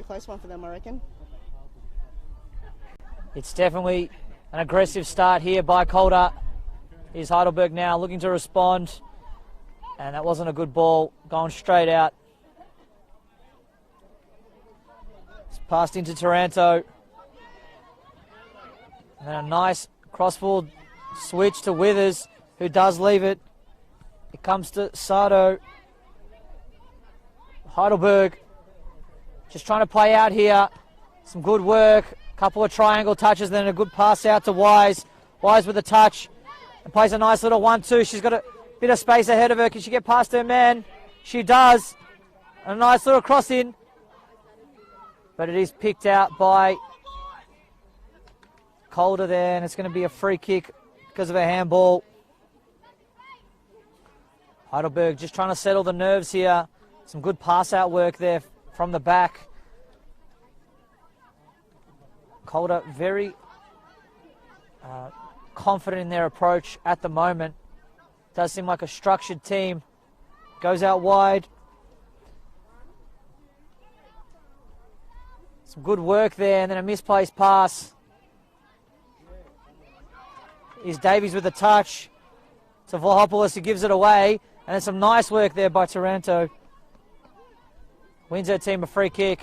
Close one for them, I reckon. It's definitely an aggressive start here by Calder. Here's Heidelberg now looking to respond. And that wasn't a good ball, going straight out. It's passed into Taranto. And then a nice cross-field switch to Withers, who does leave it. It comes to Sato. Heidelberg just trying to play out here. Some good work. Couple of triangle touches, then a good pass out to Wise. Wise with a touch. And plays a nice little 1-2. She's got a bit of space ahead of her. Can she get past her man? She does. A nice little cross in. But it is picked out by Calder there, and it's going to be a free kick because of a handball. Heidelberg just trying to settle the nerves here. Some good pass out work there from the back. Calder very confident in their approach at the moment. Does seem like a structured team. Goes out wide. Some good work there, and then a misplaced pass. Is Davies with a touch to Vlahopoulos, who gives it away. And then some nice work there by Taranto. Wins her team a free kick.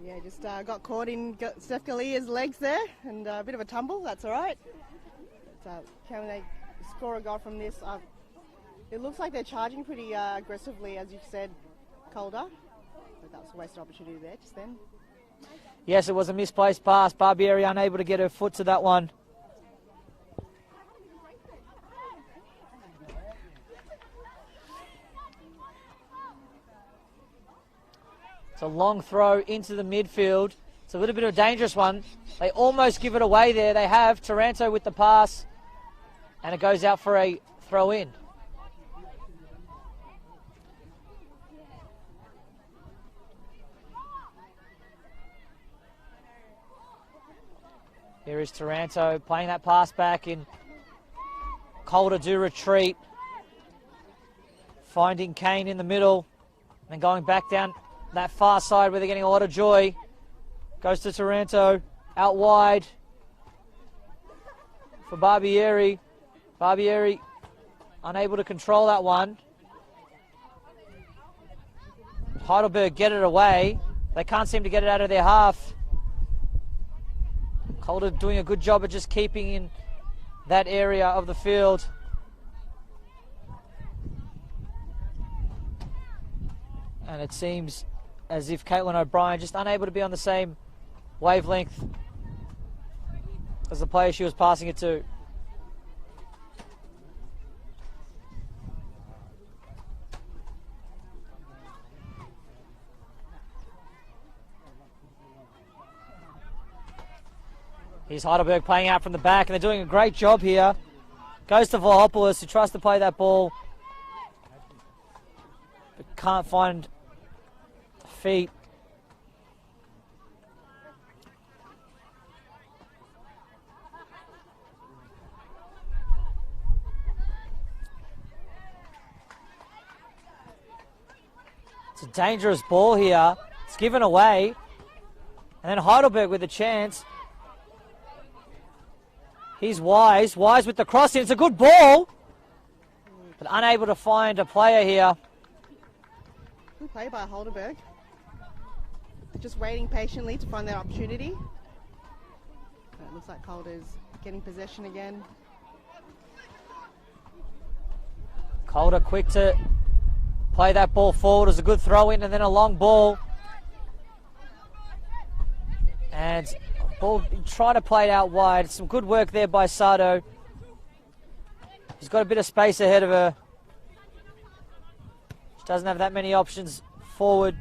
Yeah, just got caught in Steph Galia's legs there, and a bit of a tumble. That's all right. But, can they score a goal from this? It looks like they're charging pretty aggressively, as you said, Calder. But that was a wasted opportunity there just then. Yes, it was a misplaced pass. Barbieri unable to get her foot to that one. It's a long throw into the midfield. It's a little bit of a dangerous one. They almost give it away there. They have Taranto with the pass. And it goes out for a throw in. Here is Taranto playing that pass back in. Calder do retreat. Finding Kane in the middle. And going back down that far side where they're getting a lot of joy. Goes to Taranto. Out wide. For Barbieri. Barbieri unable to control that one. Heidelberg get it away. They can't seem to get it out of their half. Calder doing a good job of just keeping in that area of the field. And it seems as if Caitlin O'Brien just unable to be on the same wavelength as the player she was passing it to. Here's Heidelberg playing out from the back, and they're doing a great job here. Goes to Vlahopoulos, who tries to play that ball, but can't find feet. It's a dangerous ball here. It's given away. And then Heidelberg with a chance. He's Wise. Wise with the cross in. It's a good ball. But unable to find a player here. Good play by Heidelberg. Just waiting patiently to find that opportunity. It looks like Calder's getting possession again. Calder quick to play that ball forward. It was a good throw in and then a long ball. And ball trying to play it out wide. Some good work there by Sato. She's got a bit of space ahead of her. She doesn't have that many options forward.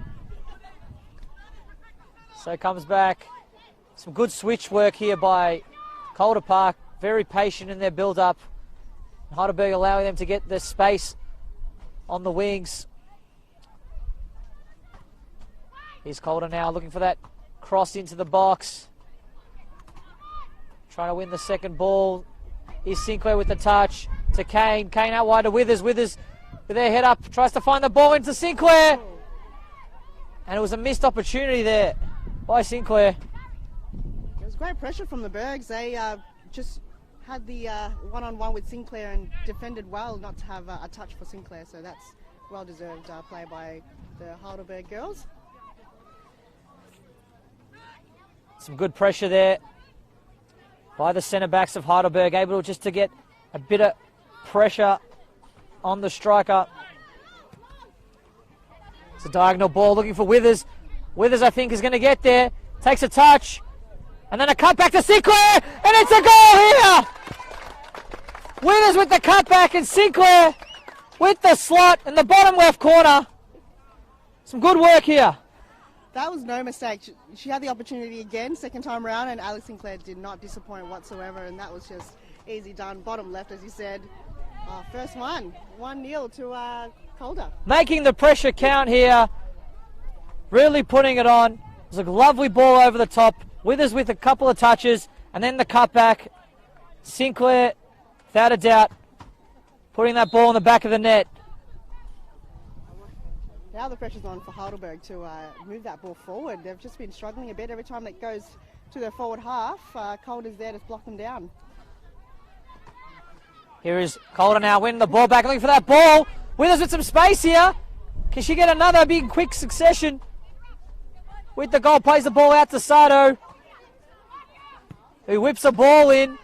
So comes back. Some good switch work here by Calder Park. Very patient in their build-up. Heidelberg allowing them to get the space on the wings. Here's Calder now looking for that cross into the box. Trying to win the second ball. Here's Sinclair with the touch to Kane. Kane out wide to Withers. Withers with their head up tries to find the ball into Sinclair. And it was a missed opportunity there by Sinclair. There was great pressure from the Bergs. They just had the one-on-one with Sinclair and defended well not to have a touch for Sinclair. So that's well-deserved play by the Heidelberg girls. Some good pressure there by the centre-backs of Heidelberg, able just to get a bit of pressure on the striker. It's a diagonal ball looking for Withers. Withers, I think, is going to get there. Takes a touch. And then a cut back to Sinclair. And it's a goal here. Withers with the cutback and Sinclair with the slot in the bottom left corner. Some good work here. That was no mistake. She had the opportunity again, second time around, and Alex Sinclair did not disappoint whatsoever, and that was just easy done. Bottom left, as you said. First one, 1-0 to Calder. Making the pressure count here. Really putting it on. It was a lovely ball over the top. Withers with a couple of touches, and then the cutback. Sinclair, without a doubt, putting that ball in the back of the net. Now the pressure's on for Heidelberg to move that ball forward. They've just been struggling a bit every time it goes to their forward half. Calder's there to block them down. Here is Calder now winning the ball back, looking for that ball. Withers with some space here. Can she get another big quick succession? With the goal, plays the ball out to Sato, who whips the ball in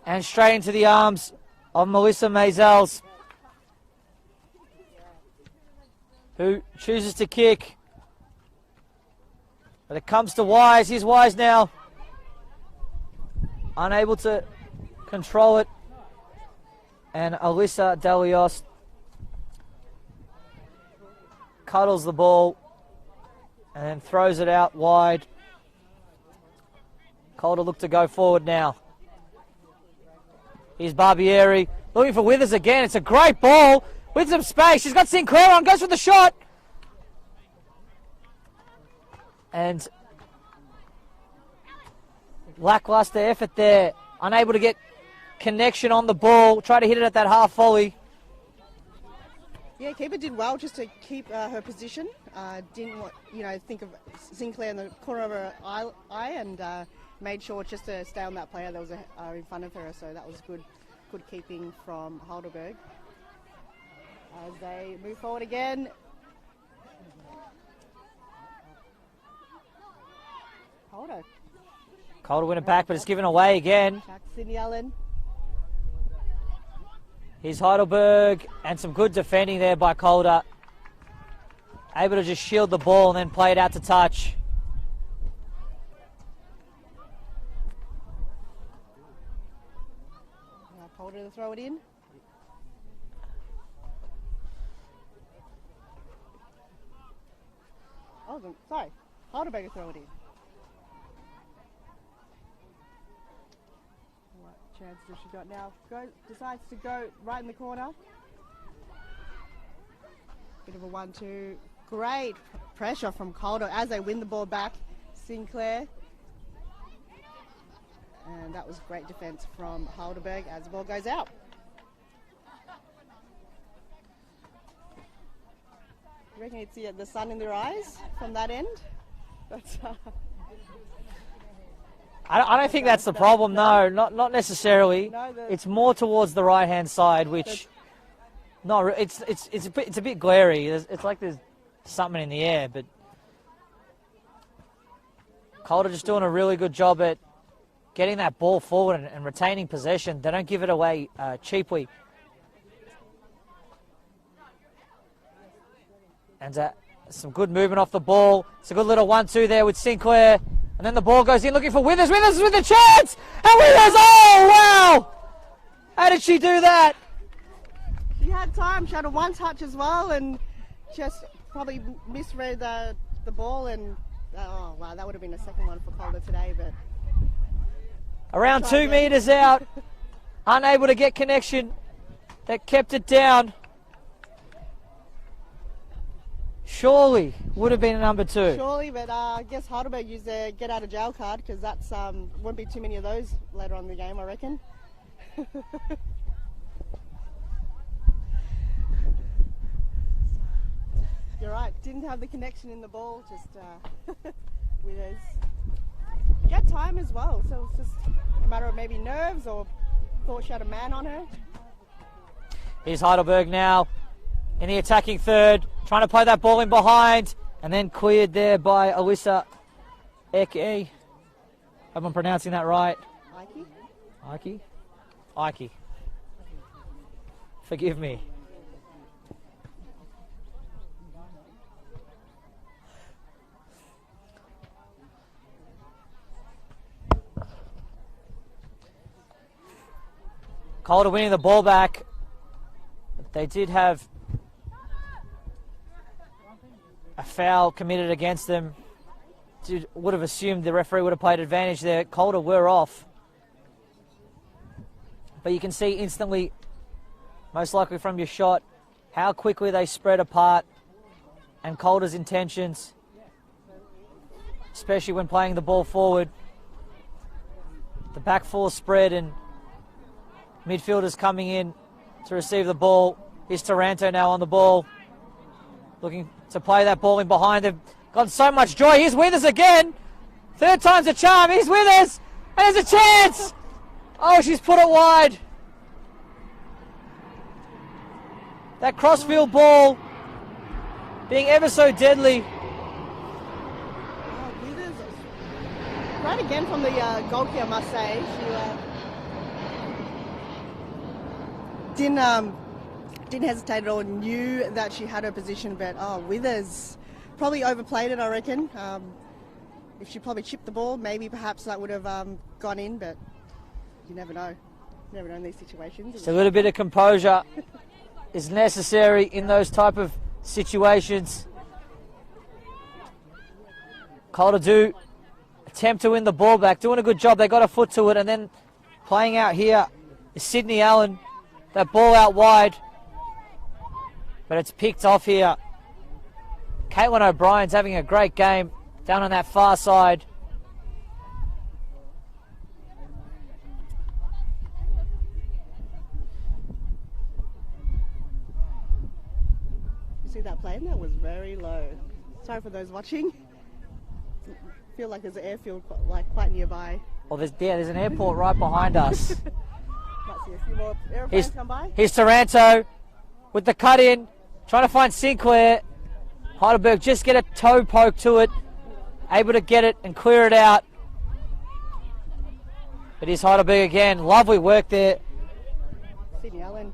and straight into the arms of Melissa Maisels, who chooses to kick. But it comes to Wise. Here's Wise now. Unable to control it. And Alyssa Delios cuddles the ball and then throws it out wide. Calder look to go forward now. Here's Barbieri looking for Withers again. It's a great ball with some space. She's got Sinclair on, goes for the shot. And lackluster effort there. Unable to get connection on the ball. Try to hit it at that half volley. Yeah, keeper did well just to keep her position. Didn't want, think of Sinclair in the corner of her eye and made sure just to stay on that player that was in front of her. So that was good keeping from Heidelberg. As they move forward again. Calder win it back, but it's given away again. Back to Sydney Allen. Here's Heidelberg, and some good defending there by Calder. Able to just shield the ball and then play it out to touch. Calder to throw it in. Oh, sorry. Heidelberg to throw it in. What chance does she got now? Decides to go right in the corner. Bit of a 1-2. Great pressure from Calder as they win the ball back. Sinclair. And that was great defense from Heidelberg as the ball goes out. You reckon you'd see the sun in their eyes from that end? That's, I don't think that's the problem. No, not necessarily. No, it's more towards the right hand side, which it's a bit glary. It's like there's something in the air, but Calder just doing a really good job at getting that ball forward and retaining possession. They don't give it away cheaply. And some good movement off the ball. It's a good little 1-2 there with Sinclair. And then the ball goes in looking for Withers. Withers with a chance! And Withers, oh, wow! How did she do that? She had time. She had a one touch as well and just probably misread the ball. And, oh, wow, that would have been a second one for Calder today. But around 2 meters out. Unable to get connection. That kept it down. Surely would have been a number 2. Surely, but I guess Heidelberg used their get out of jail card because that's won't be too many of those later on in the game, I reckon. You're right. Didn't have the connection in the ball. Just Withers. Get time as well. So it's just a matter of maybe nerves or thought she had a man on her. Here's Heidelberg now in the attacking third, trying to play that ball in behind, and then cleared there by Alyssa Eke. Hope I'm pronouncing that right. Ike. Forgive me. Calder winning the ball back. They did have a foul committed against them. Would have assumed the referee would have played advantage there. Calder were off. But you can see instantly, most likely from your shot, how quickly they spread apart and Calder's intentions, especially when playing the ball forward. The back four spread and midfielders coming in to receive the ball. Here's Taranto now on the ball, looking to play that ball in behind. They've got so much joy. Here's Withers again. Third time's a charm. Here's Withers. And there's a chance. Oh, she's put it wide. That crossfield ball being ever so deadly. Withers, right again from the goalkeeper, I must say. She didn't hesitate at all, knew that she had her position, but Withers probably overplayed it, I reckon. If she probably chipped the ball, maybe perhaps that would have gone in, but you never know. You never know in these situations. Just a little bit of composure is necessary in those type of situations. Calder do attempt to win the ball back, doing a good job. They got a foot to it, and then playing out here is Sydney Allen. That ball out wide, but it's picked off here. Caitlin O'Brien's having a great game down on that far side. You see that plane? That was very low. Sorry for those watching. I feel like there's an airfield quite nearby. Well, there's an airport right behind us. Might see a few more airplanes come by. Here's Taranto with the cut in, trying to find Sinclair. Heidelberg just get a toe poke to it, able to get it and clear it out. It is Heidelberg again. Lovely work there. Sydney Allen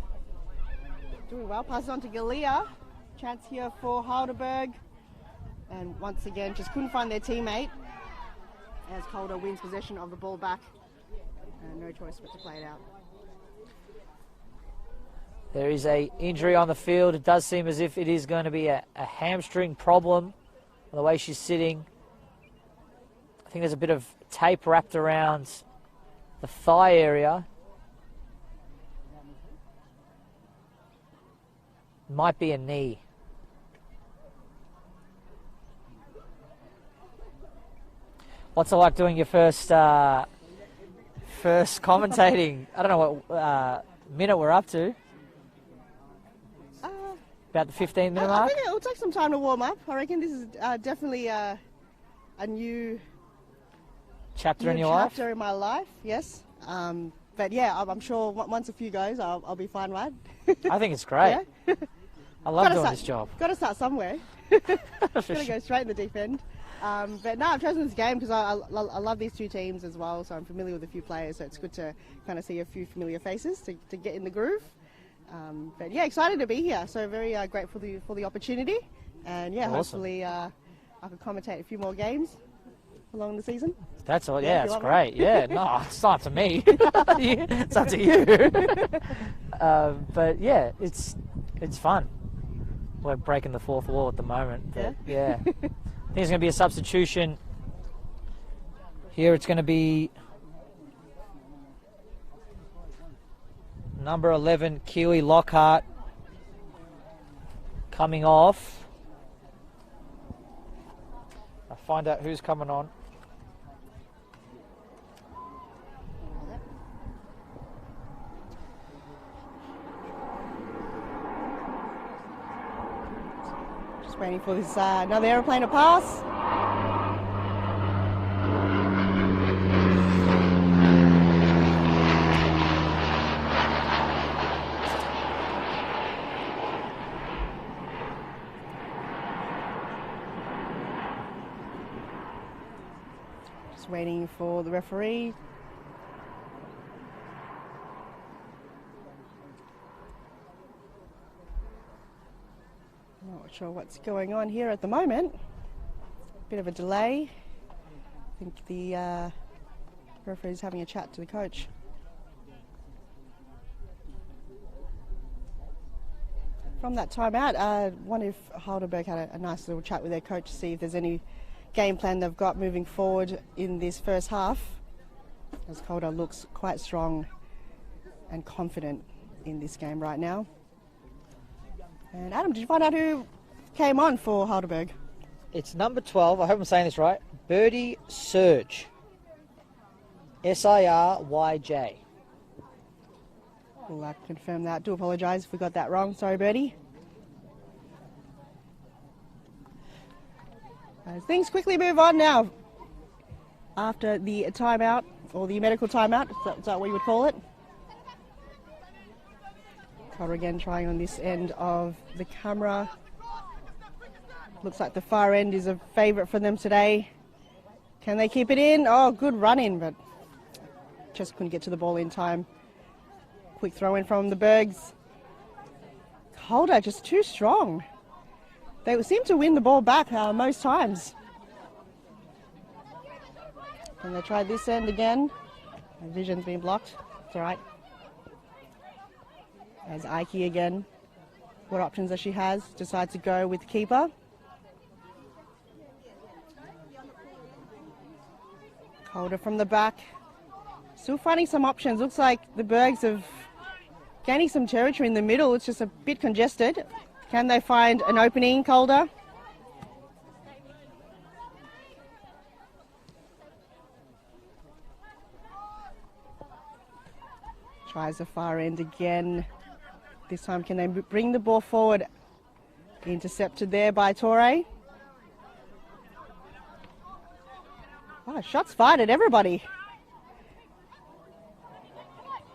doing well. Passes on to Galea. Chance here for Heidelberg. And once again, just couldn't find their teammate as Calder wins possession of the ball back. And no choice but to play it out. There is a injury on the field. It does seem as if it is going to be a hamstring problem the way she's sitting. I think there's a bit of tape wrapped around the thigh area. Might be a knee. What's it like doing your first commentating? I don't know what minute we're up to. About the 15-minute mark? I think it'll take some time to warm up. I reckon this is definitely a new chapter in your life? Chapter in my life, yes. But yeah, I'm sure once a few goes, I'll be fine, right? I think it's great. Yeah? I love doing this job. Got to start somewhere. Got to go straight in the deep end. But no, I've chosen this game because I love these two teams as well, so I'm familiar with a few players, so it's good to kind of see a few familiar faces to get in the groove. But yeah, excited to be here. So very grateful for the opportunity, and yeah, awesome. Hopefully I can commentate a few more games along the season. That's all. Yeah, it's great. Yeah, no, it's not to me. It's up to you. But yeah, it's fun. We're breaking the fourth wall at the moment. But yeah. I think there's going to be a substitution. Here it's going to be number 11, Keely Lockhart, coming off. I'll find out who's coming on. Just waiting for this another aeroplane to pass. Just waiting for the referee. Not sure what's going on here at the moment. Bit of a delay. I think the referee's having a chat to the coach. From that timeout, I wonder if Heidelberg had a nice little chat with their coach to see if there's any game plan they've got moving forward in this first half, as Calder looks quite strong and confident in this game right now. And Adam, did you find out who came on for Heidelberg? It's number 12, I hope I'm saying this right, Birdie Surge. Siryj. We'll confirm that. Do apologise if we got that wrong. Sorry, Birdie. As things quickly move on now. After the timeout, or the medical timeout, is that what you would call it? Calder again trying on this end of the camera. Looks like the far end is a favourite for them today. Can they keep it in? Oh, good run in, but just couldn't get to the ball in time. Quick throw in from the Bergs. Calder just too strong. They seem to win the ball back most times. And they tried this end again. Vision's been blocked. It's all right. As Ike again, what options does she has? Decides to go with the keeper. Calder from the back. Still finding some options. Looks like the Bergs have gaining some territory in the middle. It's just a bit congested. Can they find an opening, Calder? Tries the far end again. This time, can they bring the ball forward? Intercepted there by Torre. Oh, shots fired at everybody.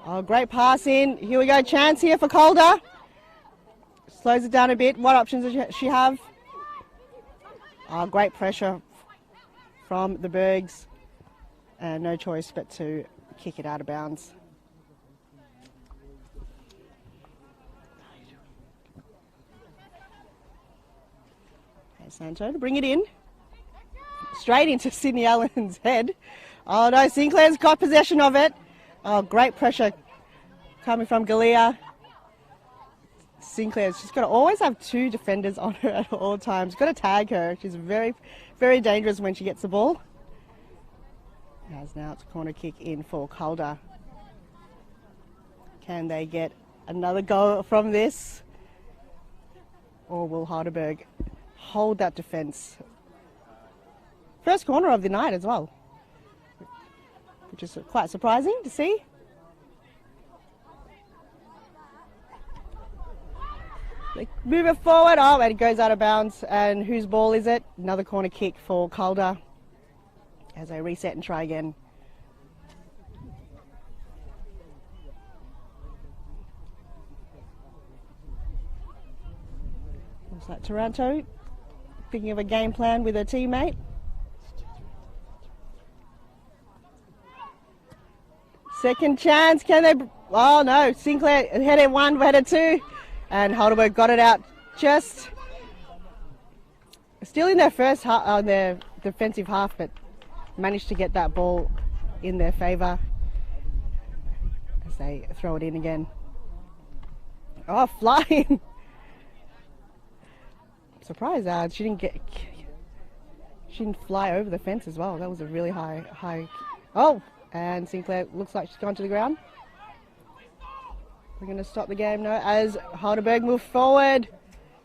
Oh, great pass in. Here we go. Chance here for Calder. Slows it down a bit. What options does she have? Oh, great pressure from the Bergs. And no choice but to kick it out of bounds. Santo to bring it in. Straight into Sydney Allen's head. Oh no, Sinclair's got possession of it. Oh, great pressure coming from Galea. Sinclair's just got to always have two defenders on her at all times. Got to tag her. She's very, very dangerous when she gets the ball. As now it's a corner kick in for Calder. Can they get another goal from this? Or will Heidelberg hold that defence? First corner of the night as well, which is quite surprising to see. They move it forward, oh, and it goes out of bounds. And whose ball is it? Another corner kick for Calder as they reset and try again. Looks like Taranto thinking of a game plan with her teammate. Second chance, can they? Oh no, Sinclair headed one, headed two, and Heidelberg got it out just still in their first half, on their defensive half, but managed to get that ball in their favour as they throw it in again. Oh, flying! I'm surprised she didn't fly over the fence as well. That was a really high. Oh. And Sinclair looks like she's gone to the ground. We're going to stop the game now as Heidelberg move forward.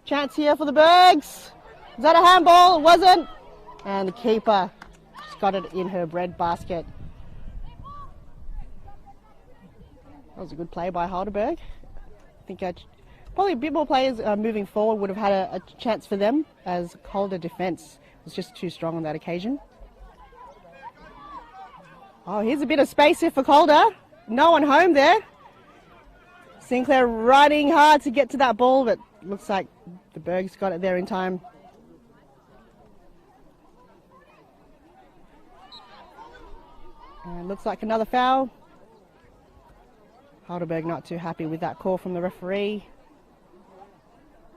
Chance here for the Bergs. Is that a handball? It wasn't. And the keeper just got it in her bread basket. That was a good play by Heidelberg. I think probably a bit more players moving forward would have had a chance for them, as Calder defence was just too strong on that occasion. Oh, here's a bit of space here for Calder. No one home there. Sinclair riding hard to get to that ball, but looks like the Bergs got it there in time. And looks like another foul. Heidelberg not too happy with that call from the referee.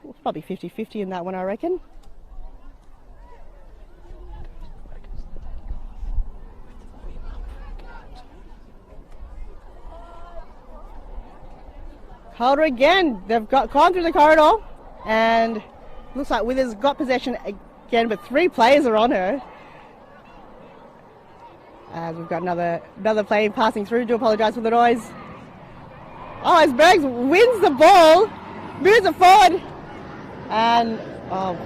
It's probably 50-50 in that one, I reckon. Calder again. They've gone through the corridor, and looks like Withers got possession again, but 3 players are on her. As we've got another plane passing through. Do apologise for the noise. Oh, as Bergs wins the ball, moves it forward, and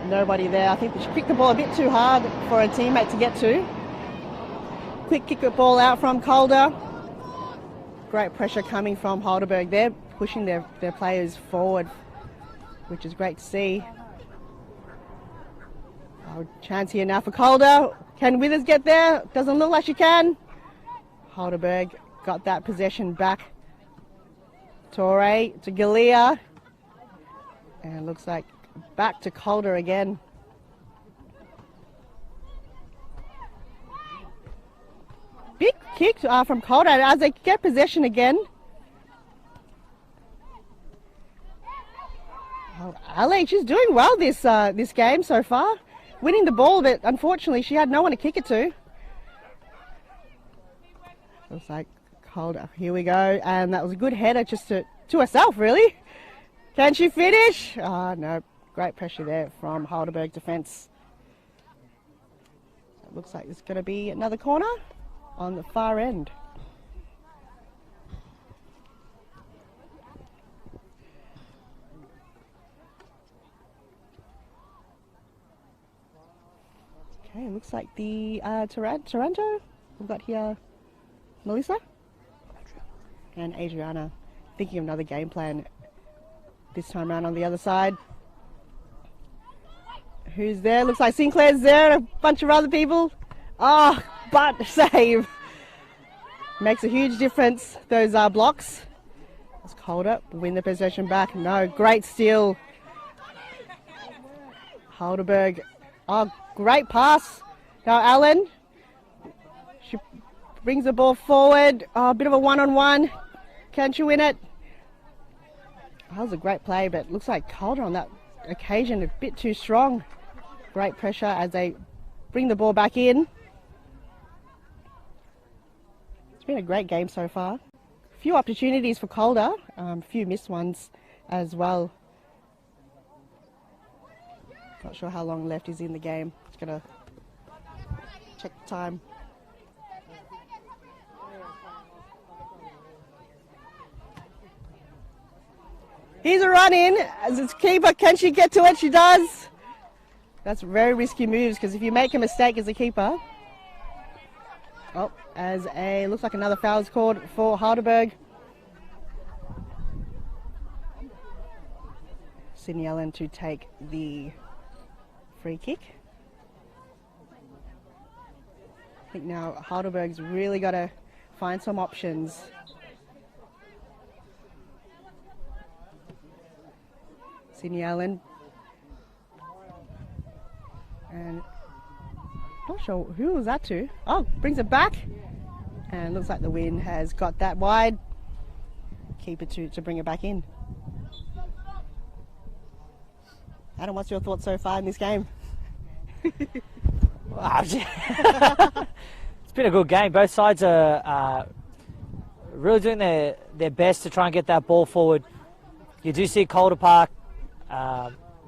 nobody there. I think she kicked the ball a bit too hard for a teammate to get to. Quick kick the ball out from Calder. Great pressure coming from Heidelberg. They're pushing their players forward, which is great to see. Chance here now for Calder. Can Withers get there? Doesn't look like she can. Heidelberg got that possession back. Torre to Galea. And looks like back to Calder again. Big kick from Calder as they get possession again. Oh, Alex, she's doing well this game so far. Winning the ball, but unfortunately she had no one to kick it to. Looks like Calder. Here we go. And that was a good header just to herself, really. Can she finish? Oh, no. Great pressure there from Heidelberg defence. It looks like it's going to be another corner on the far end. Okay, looks like the Toronto. We've got here Melissa and Adriana thinking of another game plan this time around on the other side. Who's there? Looks like Sinclair's there and a bunch of other people. Oh, but save. Makes a huge difference, those blocks. It's Calder, win the possession back. No, great steal. Heidelberg. Oh, great pass. Now Allen. She brings the ball forward. Oh, a bit of a one-on-one. Can she win it? That was a great play, but looks like Calder on that occasion a bit too strong. Great pressure as they bring the ball back in. It's been a great game so far. A few opportunities for Calder, a few missed ones as well. Not sure how long left is in the game. Just gonna check the time. Here's a run in as its keeper. Can she get to it? She does. That's very risky moves because if you make a mistake as a keeper. Oh, looks like another foul is called for Heidelberg. Sydney Allen to take the free kick. I think now Heidelberg's really got to find some options. Sydney Allen. And not sure who was that to. Oh, brings it back. And looks like the wind has got that wide. Keeper to bring it back in. Adam, what's your thoughts so far in this game? Wow. It's been a good game. Both sides are really doing their best to try and get that ball forward. You do see Calder Park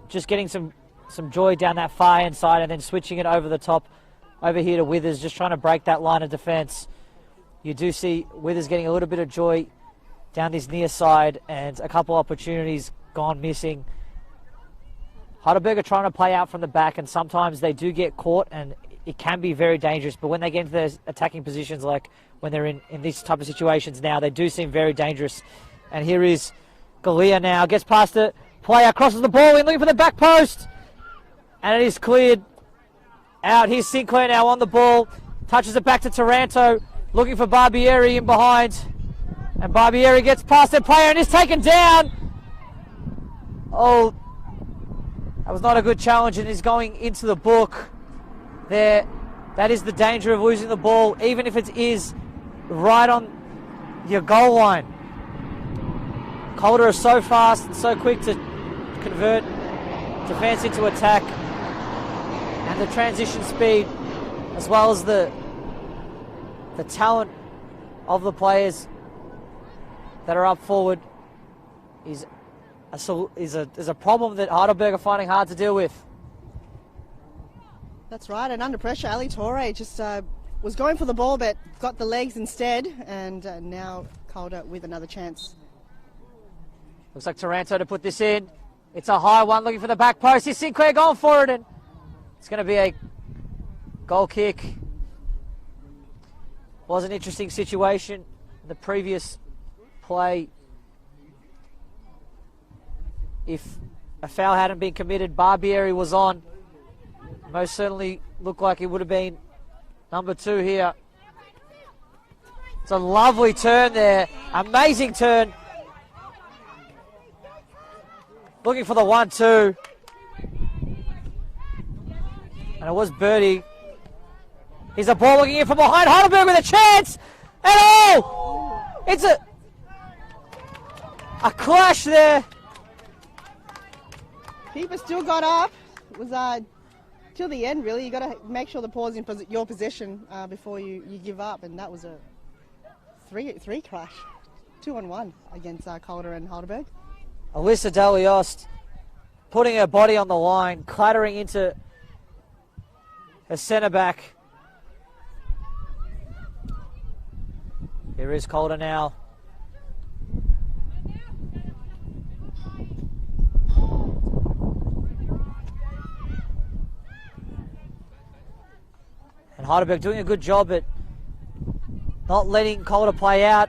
just getting some joy down that far hand side and then switching it over the top over here to Withers, just trying to break that line of defence. You do see Withers getting a little bit of joy down this near side and a couple opportunities gone missing. Heidelberg are trying to play out from the back and sometimes they do get caught and it can be very dangerous, but when they get into their attacking positions, like when they're in these type of situations now, they do seem very dangerous. And here is Galea now, gets past it, Player crosses the ball in, looking for the back post. And it is cleared out. Here's Sinclair now on the ball. Touches it back to Taranto. Looking for Barbieri in behind. And Barbieri gets past their player and is taken down. Oh, that was not a good challenge and is going into the book there. That is the danger of losing the ball, even if it is right on your goal line. Calder is so fast and so quick to convert defense into attack, and the transition speed, as well as the talent of the players that are up forward, is a problem that Heidelberg are finding hard to deal with. That's right, and under pressure, Ali Torre just was going for the ball but got the legs instead, and now Calder with another chance. Looks like Taranto to put this in. It's a high one, looking for the back post. Here's Sinclair going for it, and it's going to be a goal kick. Was an interesting situation in the previous play. If a foul hadn't been committed, Barbieri was on. Most certainly looked like it would have been number 2 here. It's a lovely turn there. Amazing turn. Looking for the 1-2. And it was Birdie. Here's a ball looking in from behind. Heidelberg with a chance. And oh! It's a clash there. Keeper still got up. It was till the end, really. You got to make sure the ball's in your possession before you give up, and that was a 3 clash, 2-on-1 against Calder and Heidelberg. Alyssa Daliost putting her body on the line, clattering into her centre back. Here is Calder now. And Heidelberg doing a good job at not letting Calder play out.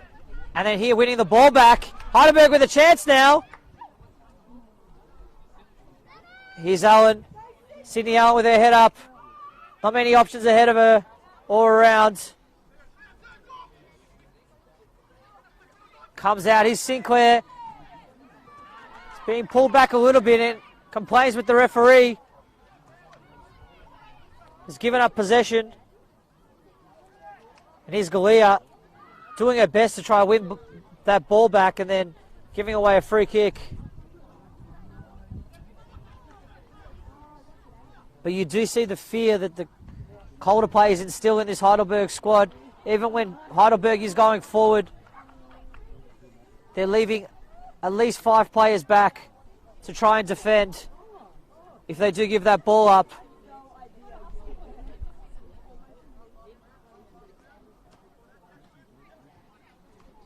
And then here winning the ball back. Heidelberg with a chance now. Here's Allen. Sydney Allen with her head up. Not many options ahead of her all around. Comes out. Here's Sinclair. It's being pulled back a little bit and complains with the referee. He's given up possession. And here's Galea doing her best to try to win that ball back and then giving away a free kick. But you do see the fear that the Calder players instill in this Heidelberg squad. Even when Heidelberg is going forward, they're leaving at least 5 players back to try and defend if they do give that ball up.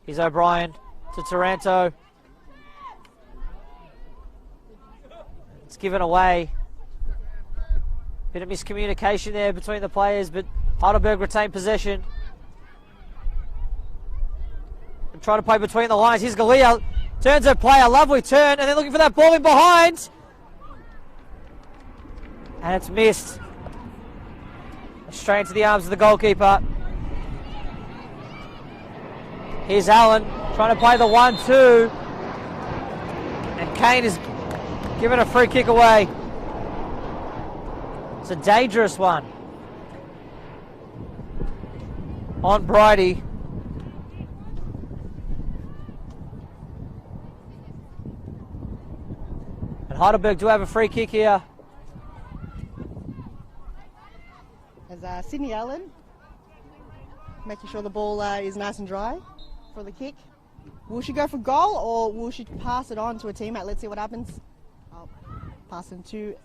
Here's O'Brien to Taranto. It's given away. Bit of miscommunication there between the players, but Heidelberg retain possession. And trying to play between the lines. Here's Galea. Turns her play, a lovely turn, and then looking for that ball in behind. And it's missed. Straight into the arms of the goalkeeper. Here's Allen trying to play the 1-2. And Kane is giving a free kick away. It's a dangerous one on Bridie. And Heidelberg do have a free kick here. As Sydney Allen making sure the ball is nice and dry for the kick. Will she go for goal or will she pass it on to a teammate? Let's see what happens. I'll pass it to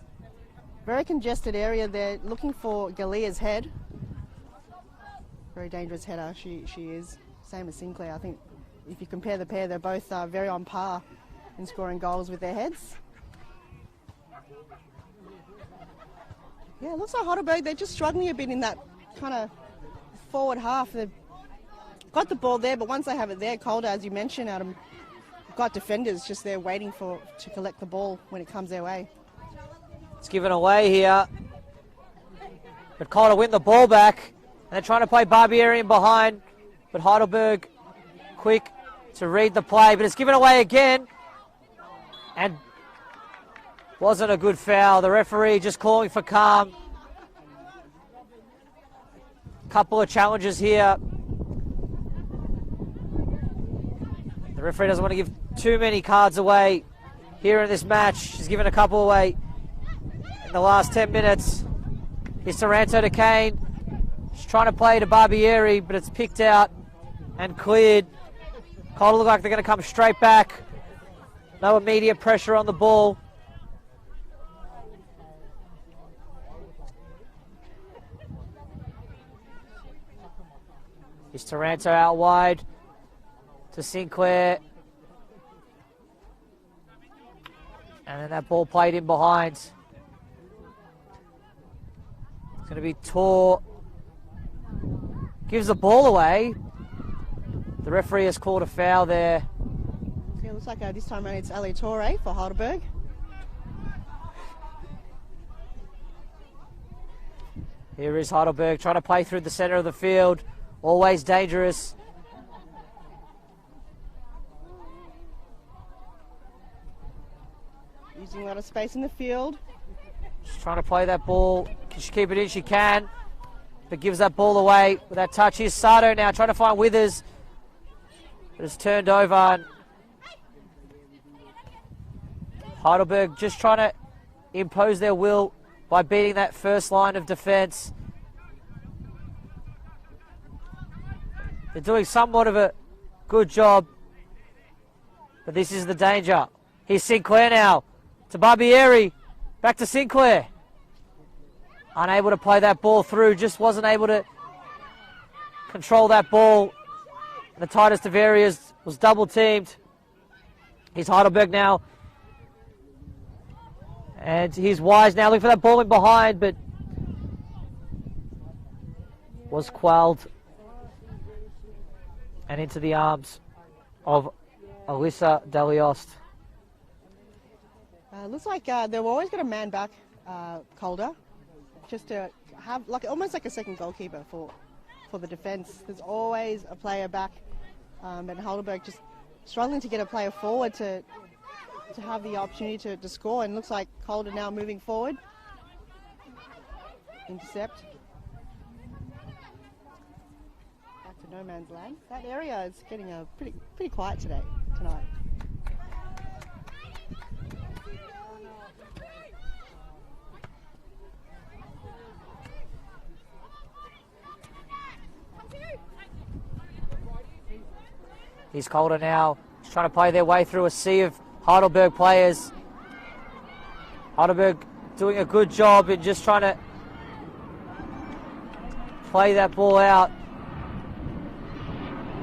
very congested area there, looking for Galea's head. Very dangerous header she is. Same as Sinclair. I think if you compare the pair, they're both very on par in scoring goals with their heads. Yeah, it looks like Heidelberg, they're just struggling a bit in that kind of forward half. They've got the ball there, but once they have it there, Calder, as you mentioned, Adam, got defenders just there waiting to collect the ball when it comes their way. It's given away here. But Calder win the ball back. And they're trying to play Barbieri in behind. But Heidelberg quick to read the play. But it's given away again. And wasn't a good foul. The referee just calling for calm. Couple of challenges here. The referee doesn't want to give too many cards away here in this match. She's given a couple away in the last 10 minutes. Here's Taranto to Kane. She's trying to play to Barbieri, but it's picked out and cleared. Calder look like they're going to come straight back. No immediate pressure on the ball. Here's Taranto out wide to Sinclair. And then that ball played in behind. It's going to be Tor. Gives the ball away. The referee has called a foul there. Yeah, it looks like this time around it's Ali Torre for Heidelberg. Here is Heidelberg trying to play through the centre of the field. Always dangerous. Using a lot of space in the field. She's trying to play that ball. Can she keep it in? She can. But gives that ball away with that touch. Here's Sato now trying to find Withers. But it's turned over. Heidelberg just trying to impose their will by beating that first line of defence. They're doing somewhat of a good job. But this is the danger. Here's Sinclair now to Barbieri. Back to Sinclair. Unable to play that ball through. Just wasn't able to control that ball. The tightest of areas was double teamed. Here's Heidelberg now. And here's Wise now looking for that ball in behind, but was quelled. And into the arms of Alyssa Daliost. Looks like they've always got a man back, Calder, just to have like almost like a second goalkeeper for the defence. There's always a player back, and Heidelberg just struggling to get a player forward to have the opportunity to score. And looks like Calder now moving forward. Intercept. Back to no man's land. That area is getting pretty quiet tonight. He's Calder now. He's trying to play their way through a sea of Heidelberg players. Heidelberg doing a good job in just trying to play that ball out.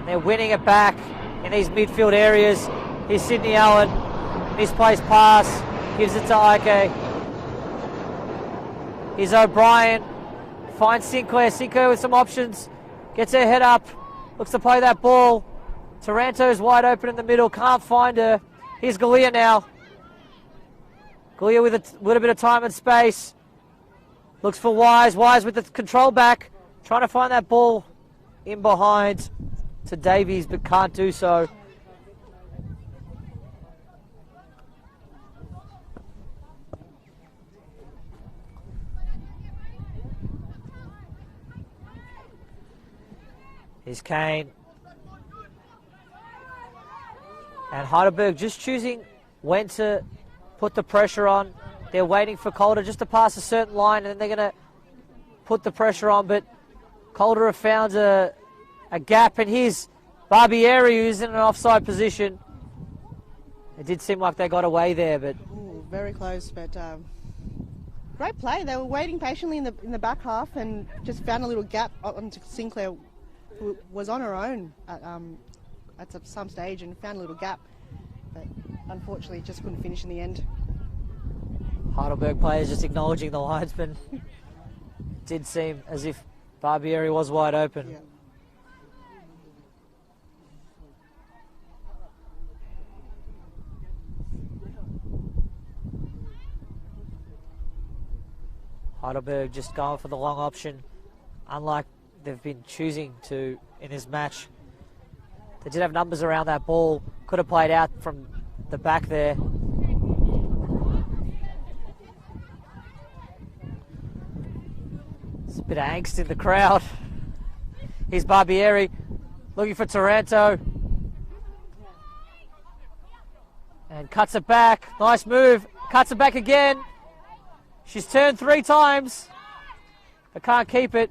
They're winning it back in these midfield areas. Here's Sydney Allen. Misplaced pass. Gives it to Ike. Here's O'Brien. Finds Sinclair. Sinclair with some options. Gets her head up. Looks to play that ball. Taranto's wide open in the middle. Can't find her. Here's Galea now. Galea with a little bit of time and space. Looks for Wise. Wise with the control back. Trying to find that ball in behind to Davies, but can't do so. Here's Kane. And Heidelberg just choosing when to put the pressure on. They're waiting for Calder just to pass a certain line, and then they're going to put the pressure on. But Calder have found a gap, and here's Barbieri, who's in an offside position. It did seem like they got away there, but ooh, very close. But great play. They were waiting patiently in the back half, and just found a little gap onto Sinclair, who was on her own at some stage and found a little gap, but unfortunately just couldn't finish in the end. Heidelberg players just acknowledging the linesman. Did seem as if Barbieri was wide open. Yeah. Heidelberg just going for the long option, unlike they've been choosing to in this match. They did have numbers around that ball. Could have played out from the back there. There's a bit of angst in the crowd. Here's Barbieri looking for Taranto. And cuts it back. Nice move. Cuts it back again. She's turned 3 times. But can't keep it.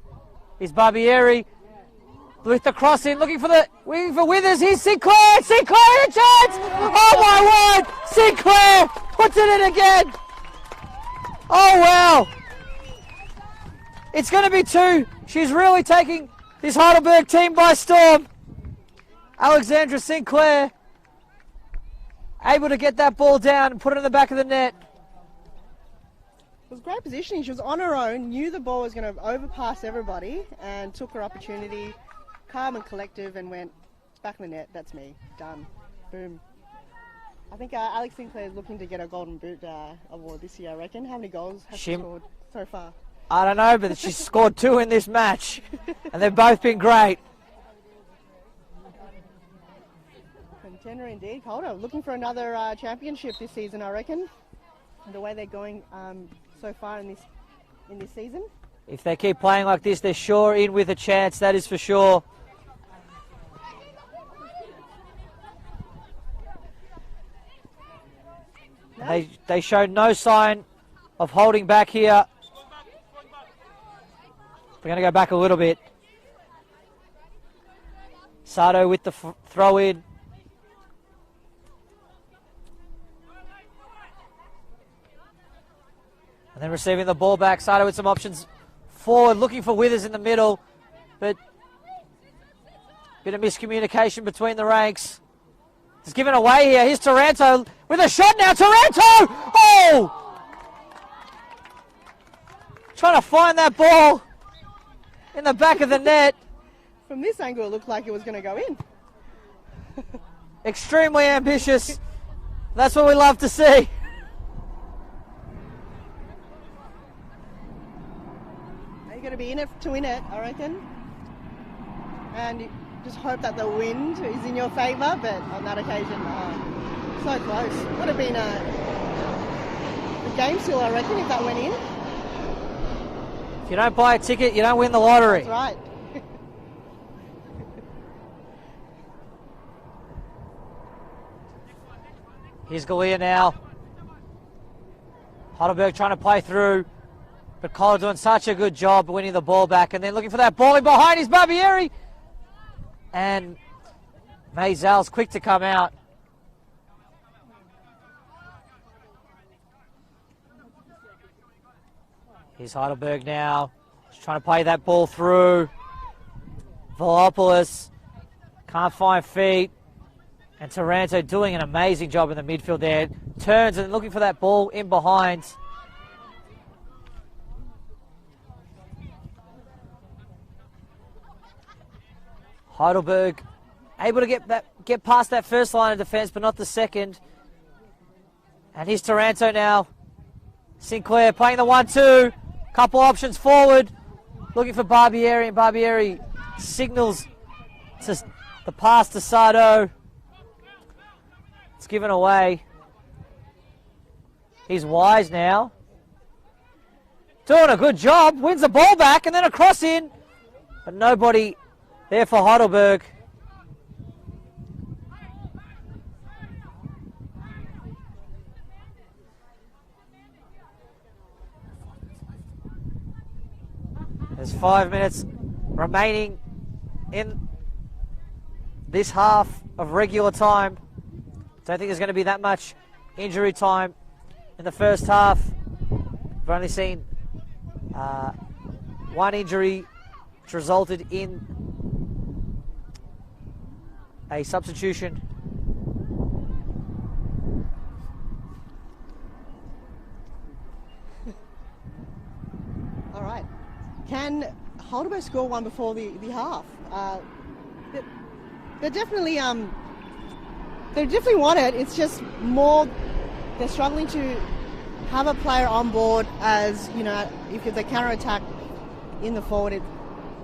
Here's Barbieri with the cross in, looking for Withers. Here's Sinclair. Sinclair, a chance! Oh my word! Sinclair puts it in again. Oh wow! It's going to be 2. She's really taking this Heidelberg team by storm. Alexandra Sinclair able to get that ball down and put it in the back of the net. It was great positioning. She was on her own, knew the ball was going to overpass everybody, and took her opportunity, calm and collective, and went back in the net. That's me. Done. Boom. I think Alex Sinclair is looking to get a Golden Boot award this year, I reckon. How many goals has she scored so far? I don't know, but she's scored 2 in this match, and they've both been great. Contender indeed. Calder looking for another championship this season, I reckon. And the way they're going so far in this season. If they keep playing like this, they're sure in with a chance. That is for sure. No. They showed no sign of holding back here. We're going to go back a little bit. Sato with the throw in. And then receiving the ball back. Sato with some options forward, looking for Withers in the middle. But bit of miscommunication between the ranks. It's given away here. Here's Taranto with a shot now. Taranto! Oh! Trying to find that ball in the back of the net. From this angle, it looked like it was going to go in. Extremely ambitious. That's what we love to see. You're going to be in it to win it, I reckon. And you just hope that the wind is in your favour, but on that occasion, so close. Would have been a game seal, I reckon, if that went in. If you don't buy a ticket, you don't win the lottery. That's right. Here's Galea now. Heidelberg trying to play through, but Calder doing such a good job winning the ball back, and then looking for that ball in behind. His Barbieri. And Mazel's quick to come out. Here's Heidelberg now. Just trying to play that ball through. Velopoulos can't find feet. And Taranto doing an amazing job in the midfield there. Turns and looking for that ball in behind. Heidelberg able to get past that first line of defence, but not the second. And here's Taranto now. Sinclair playing the 1-2. Couple options forward. Looking for Barbieri, and Barbieri signals to the pass to Sato. It's given away. He's Wise now. Doing a good job. Wins the ball back and then a cross in. But nobody there for Heidelberg. There's 5 minutes remaining in this half of regular time. Don't think there's going to be that much injury time in the first half. We've only seen one injury which resulted in a substitution. All right. Can Heidelberg score one before the half? They definitely want it. It's just more they're struggling to have a player on board as, if it's a counter-attack in the forward.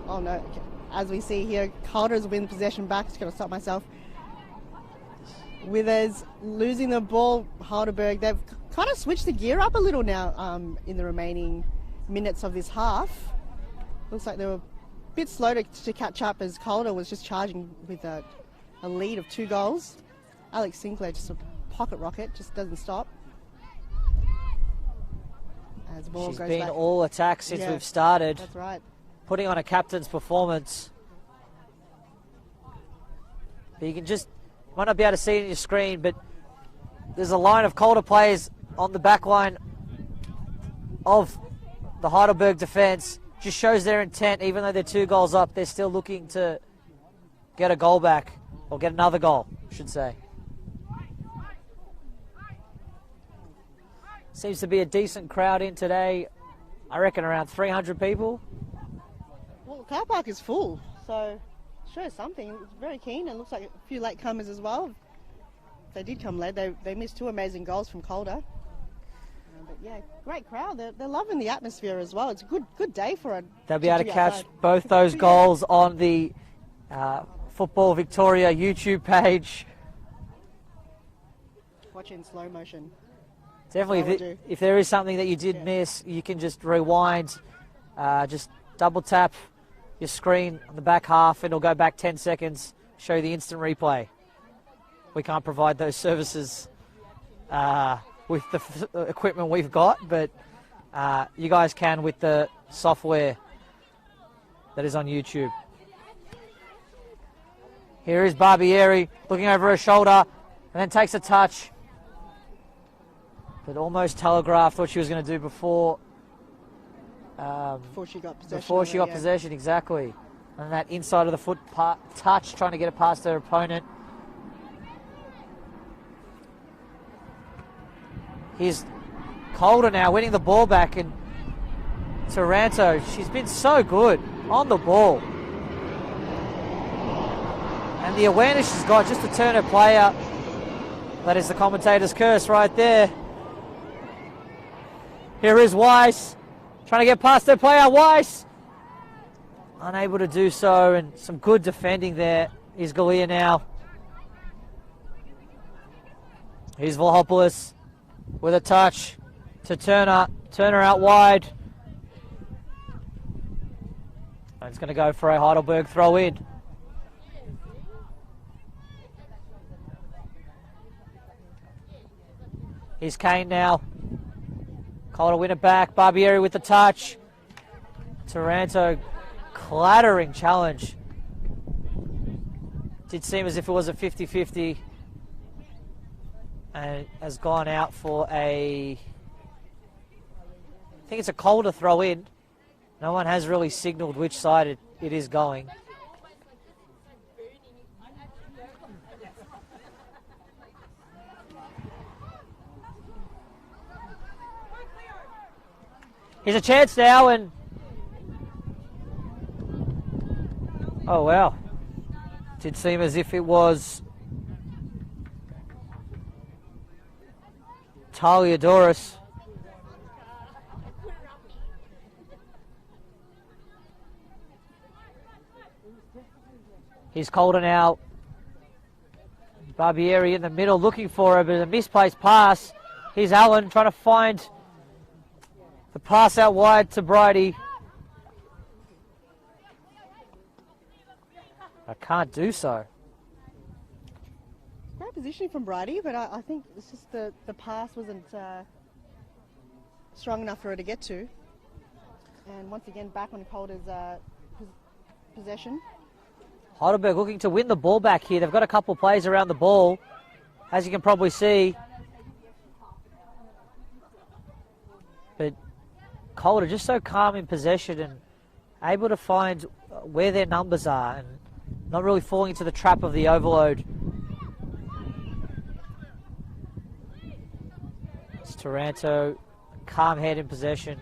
Oh no, as we see here, Calder's win possession back. Just going to stop myself. Withers losing the ball, Heidelberg. They've kind of switched the gear up a little now in the remaining minutes of this half. Looks like they were a bit slow to catch up as Calder was just charging with a lead of 2 goals. Alex Sinclair, just a pocket rocket, just doesn't stop. As the ball She's goes been back. all attack since we've started. That's right. Putting on a captain's performance. But you can just, might not be able to see it on your screen, but there's a line of Calder players on the back line of the Heidelberg defence. Just shows their intent. Even though they're 2 goals up, they're still looking to get a goal back, or get another goal, I should say. Seems to be a decent crowd in today. I reckon around 300 people. Well, the car park is full, so shows something. It's very keen, and looks like a few late comers as well. If they did come late, they missed 2 amazing goals from Calder. But yeah, great crowd. They're loving the atmosphere as well. It's a good day for it. They'll be able to catch both those goals on the Football Victoria YouTube page. Watch in slow motion. Definitely, if there is something that you did miss, you can just rewind, just double tap your screen on the back half, and it'll go back 10 seconds, show you the instant replay. We can't provide those services with the equipment we've got, but you guys can with the software that is on YouTube. Here is Barbieri looking over her shoulder and then takes a touch. But almost telegraphed what she was going to do before. Before she got possession. Before she got possession, exactly. And that inside of the foot touch, trying to get it past her opponent. Here's Calder now winning the ball back, and Taranto, she's been so good on the ball. And the awareness she's got just to turn her play up. That is the commentator's curse right there. Here is Weiss, trying to get past her player. Weiss, unable to do so, and some good defending there is Galea now. Here's Vlahopoulos with a touch to Turner out wide. And it's going to go for a Heidelberg throw in. Here's Kane now. Calder win it back. Barbieri with the touch. Taranto clattering challenge. Did seem as if it was a 50-50. And has gone out for I think it's a Calder throw in. No one has really signalled which side it is going. Here's a chance now, and oh wow, did seem as if it was Talia Doris. Here's Calder now. Barbieri in the middle looking for her, but a misplaced pass. Here's Allen trying to find the pass out wide to Bridie. I can't do so. Great positioning from Bridie, but I think it's just the pass wasn't strong enough for her to get to. And once again, back on Calder's possession. Heidelberg looking to win the ball back here. They've got a couple of plays around the ball, as you can probably see. But Calder just so calm in possession and able to find where their numbers are and not really falling into the trap of the overload. It's Taranto, calm head in possession.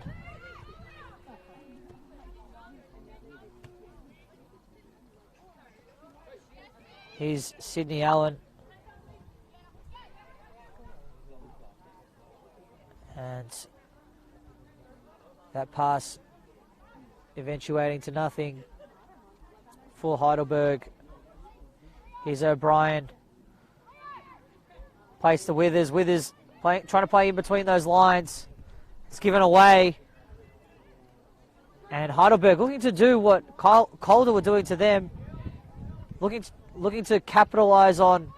Here's Sydney Allen. And that pass eventuating to nothing for Heidelberg. Here's O'Brien. Place to Withers. Withers trying to play in between those lines. It's given away. And Heidelberg looking to do what Calder were doing to them. Looking to capitalise on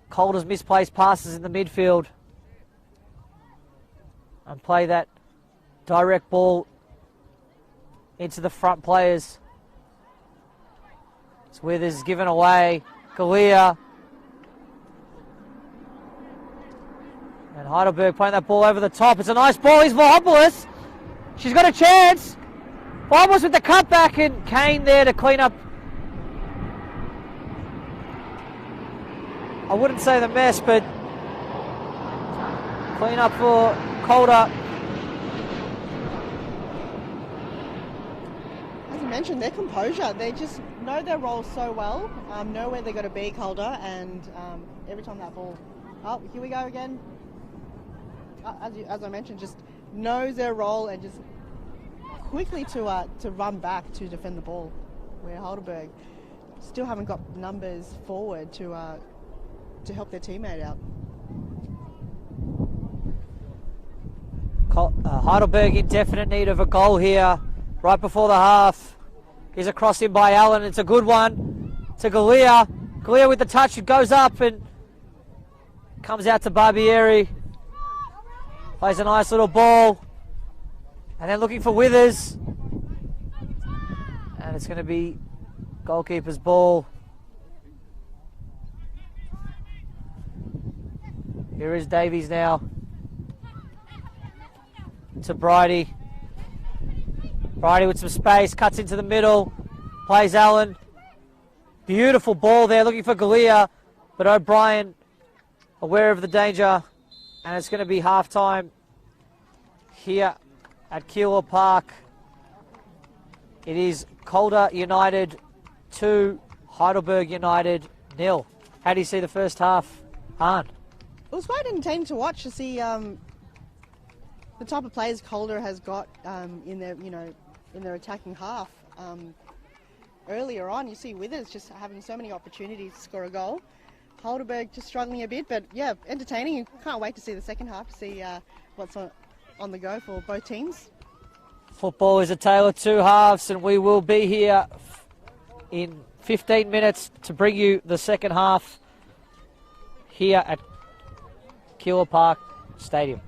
Calder's misplaced passes in the midfield. And play that direct ball into the front players. It's Withers given away. Galea. And Heidelberg playing that ball over the top. It's a nice ball. Here's Vahopoulos. She's got a chance. Vahopoulos with the cutback, and Kane there to clean up. I wouldn't say the mess, but clean up for Calder. As you mentioned, their composure. They just know their role so well, know where they're going to be, Calder, and every time that ball... Oh, here we go again. As I mentioned, just knows their role and just quickly to run back to defend the ball. Where Heidelberg still haven't got numbers forward to help their teammate out. Heidelberg in definite need of a goal here, right before the half. Here's a cross in by Allen. It's a good one to Galea. Galea with the touch. It goes up and comes out to Barbieri. Plays a nice little ball. And then looking for Withers. And it's going to be goalkeeper's ball. Here is Davies now. To Bridie. Bridie with some space. Cuts into the middle. Plays Allen. Beautiful ball there. Looking for Galea. But O'Brien aware of the danger. And it's going to be half-time here at Keilor Park. It is Calder United 2, Heidelberg United 0. How do you see the first half, Han? It was quite entertaining to watch, to see the type of players Calder has got in their attacking half. Earlier on, you see Withers just having so many opportunities to score a goal. Heidelberg just struggling a bit, but yeah, entertaining. You can't wait to see the second half, to see what's on the go for both teams. Football is a tale of two halves, and we will be here in 15 minutes to bring you the second half here at Keilor Park Stadium.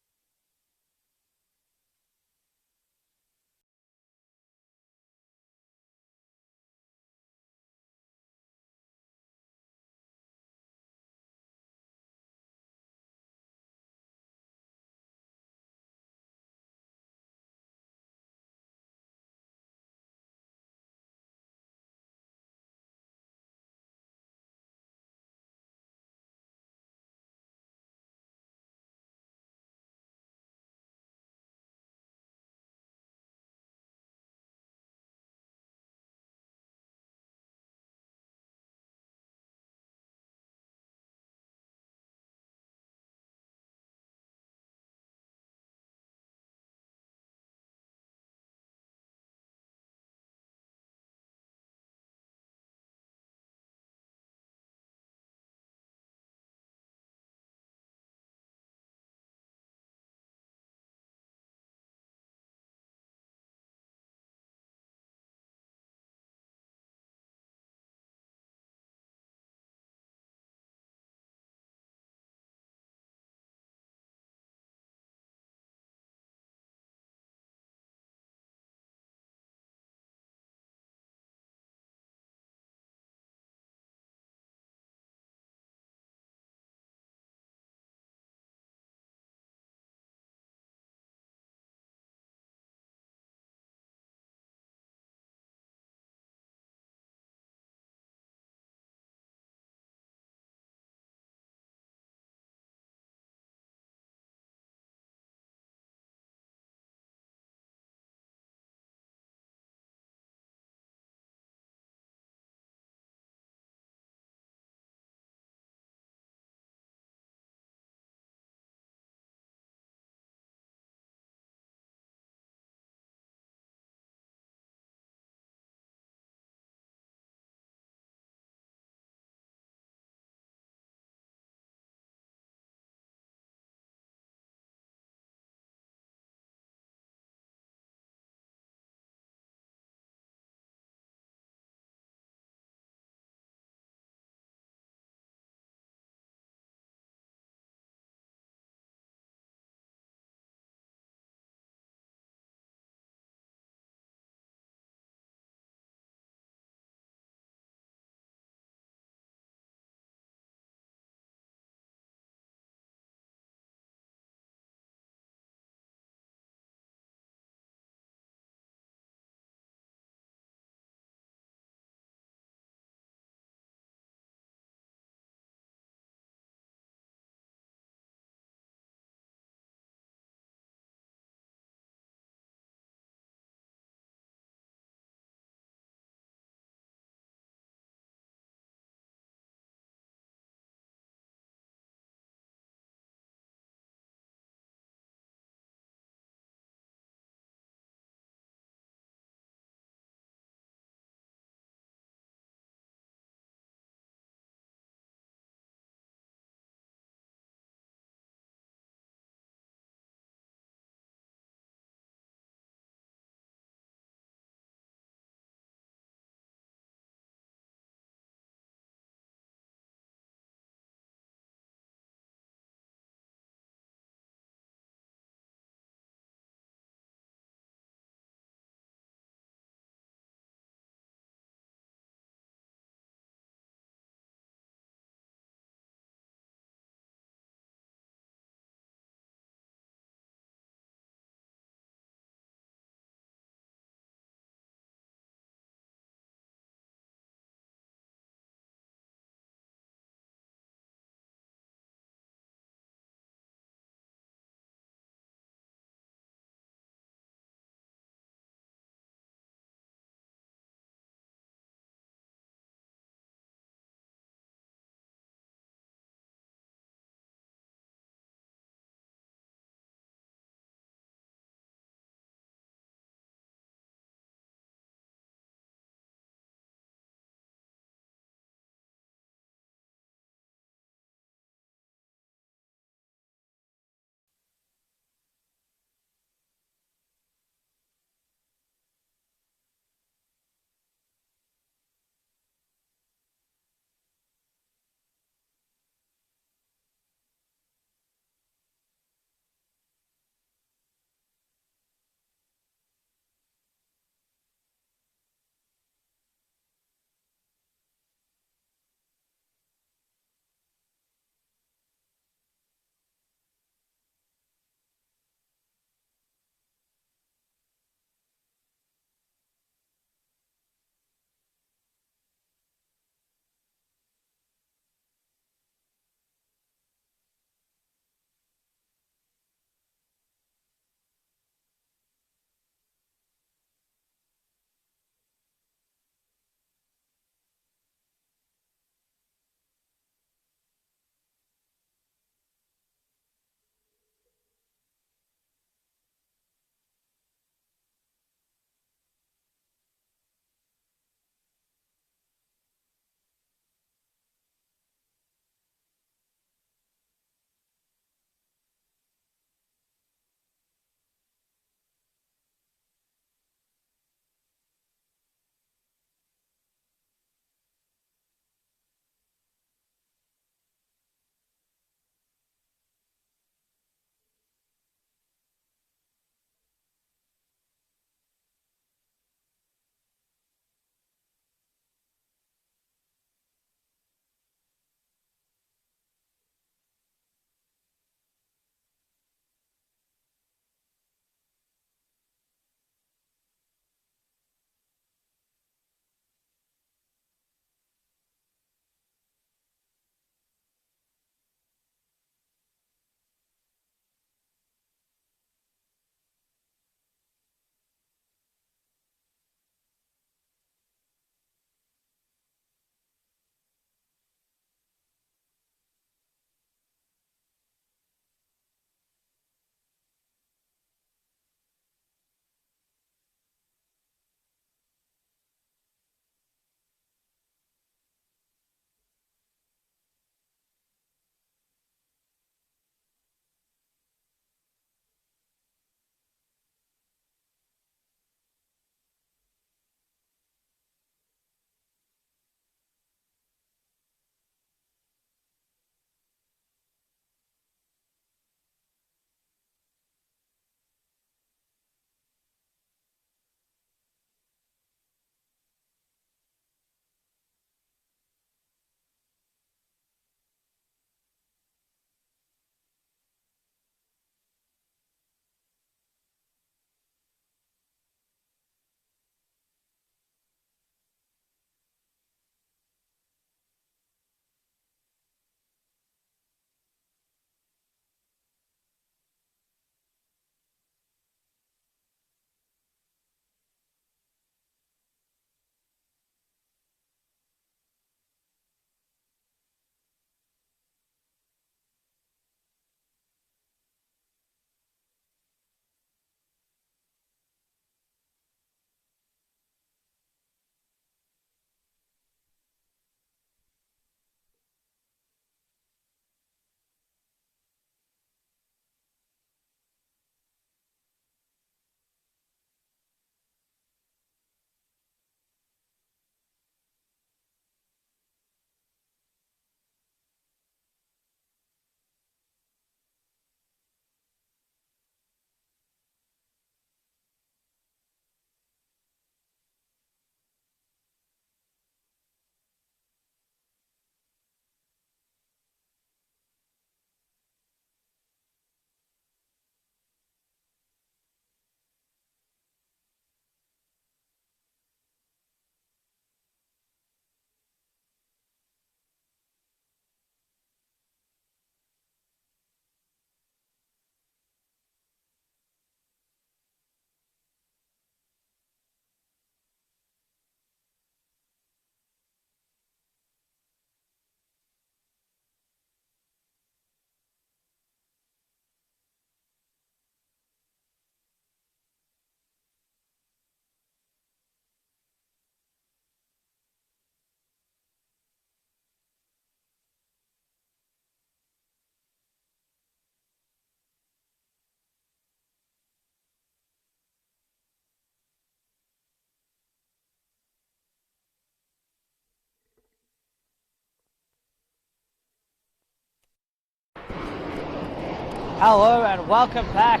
Hello and welcome back.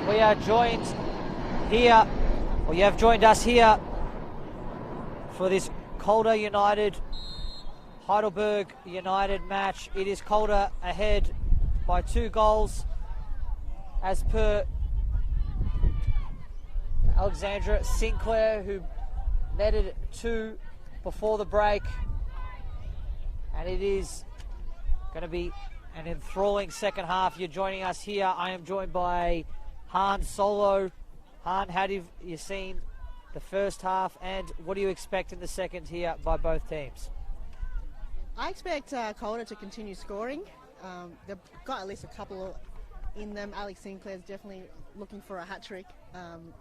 We are joined here, or you have joined us here for this Calder United, Heidelberg United match. It is Calder ahead by 2 goals as per Alexandra Sinclair, who netted 2 before the break. And it is going to be an enthralling second half. You're joining us here. I am joined by Han Solo. Han, how have you seen the first half, and what do you expect in the second here by both teams? I expect Calder to continue scoring. They've got at least a couple in them. Alex Sinclair's definitely looking for a hat-trick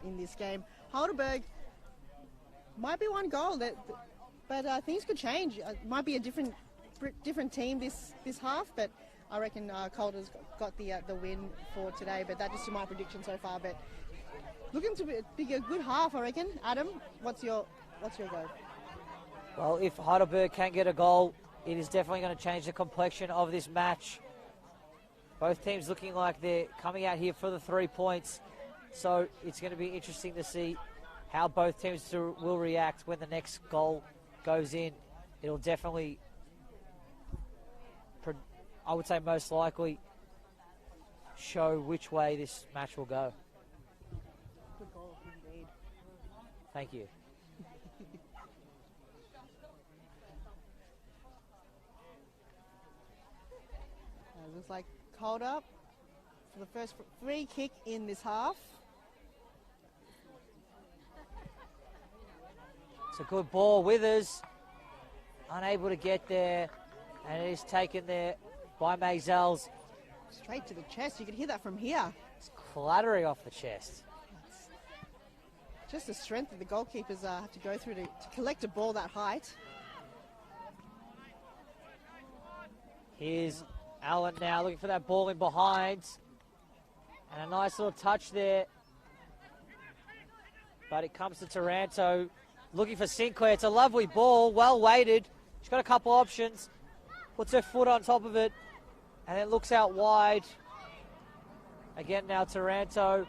in this game. Heidelberg might be 1 goal, but things could change. It might be a different team this half, but I reckon Calder's got the win for today, but that's just my prediction so far. But looking to be a good half, I reckon. Adam, what's your go? Well, if Heidelberg can get a goal, it is definitely going to change the complexion of this match. Both teams looking like they're coming out here for the 3 points, so it's going to be interesting to see how both teams will react when the next goal goes in. It'll definitely, I would say most likely, show which way this match will go. Good goal, indeed. Thank you. Looks like Calder for the first free kick in this half. It's a good ball. Withers unable to get there, and it is taken there by Mazels. Straight to the chest. You can hear that from here. It's clattering off the chest. Just the strength that the goalkeepers have to go through to collect a ball that height. Here's Allen now looking for that ball in behind. And a nice little touch there. But it comes to Taranto looking for Sinclair. It's a lovely ball, well weighted. She's got a couple options. Puts her foot on top of it and then looks out wide. Again now Taranto